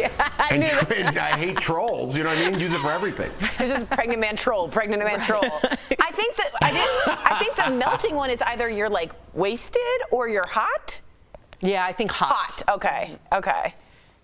and I hate trolls. You know what I mean? Use it for everything. It's just pregnant man troll, pregnant man troll. I think that I think the melting one is either you're like wasted or you're hot. Yeah, I think hot. Hot. Okay.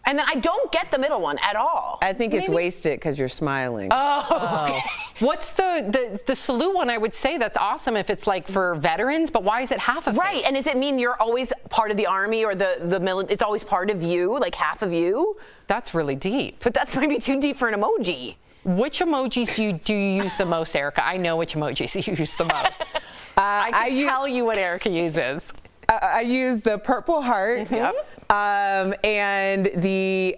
And then I don't get the middle one at all. I think it's wasted because you're smiling. Oh, okay. What's the salute one? I would say that's awesome if it's like for veterans, but why is it half of it? Right, and does it mean you're always part of the army or the military? It's always part of you, like half of you? That's really deep. But that's maybe too deep for an emoji. Which emojis do you use the most, Erica? I know which emojis you use the most. I can tell you what Erica uses. I use the purple heart. And the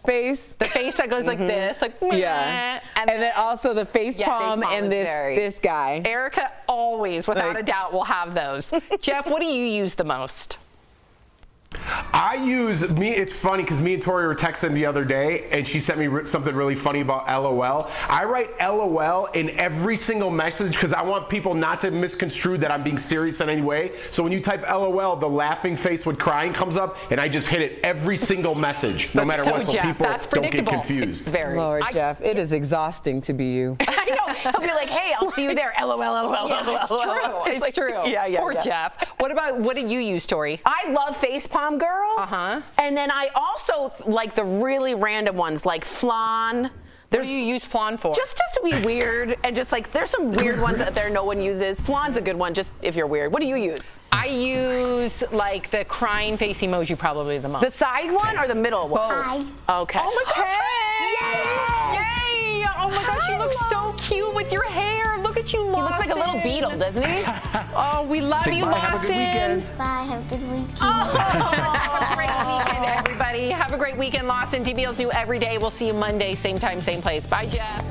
face. The face that goes like this, like yeah. And then also the face palm and this guy. Erica always, without a doubt, will have those. Jeff, what do you use the most? I use it's funny because me and Tori were texting the other day and she sent me something really funny about LOL. I write LOL in every single message because I want people not to misconstrue that I'm being serious in any way. So when you type LOL, the laughing face with crying comes up and I just hit it every single message, no matter what, so people don't get confused. Lord, Jeff, it is exhausting to be you. I know. He'll be like, hey, I'll see you there. LOL, LOL, yeah, LOL. It's true. It's like, true. Yeah. Poor Jeff. What do you use, Tori? I love facepalm girl. And then I also like the really random ones like flan. What do you use flan for? Just to be weird and just like there's some weird ones out there no one uses. Flan's a good one just if you're weird. What do you use? I use like the crying face emoji probably the most. The side one or the middle one? Both. Okay. Oh my gosh. Hey! Yay! Oh my gosh, you look so cute with your hair. Look at you, Lawson. He looks like a little beetle, doesn't he? Oh, we love you, bye, Lawson. have a good weekend. Bye, have a good weekend. Have a great weekend, everybody. Have a great weekend, Lawson. DBL's new every day. We'll see you Monday, same time, same place. Bye, Jeff.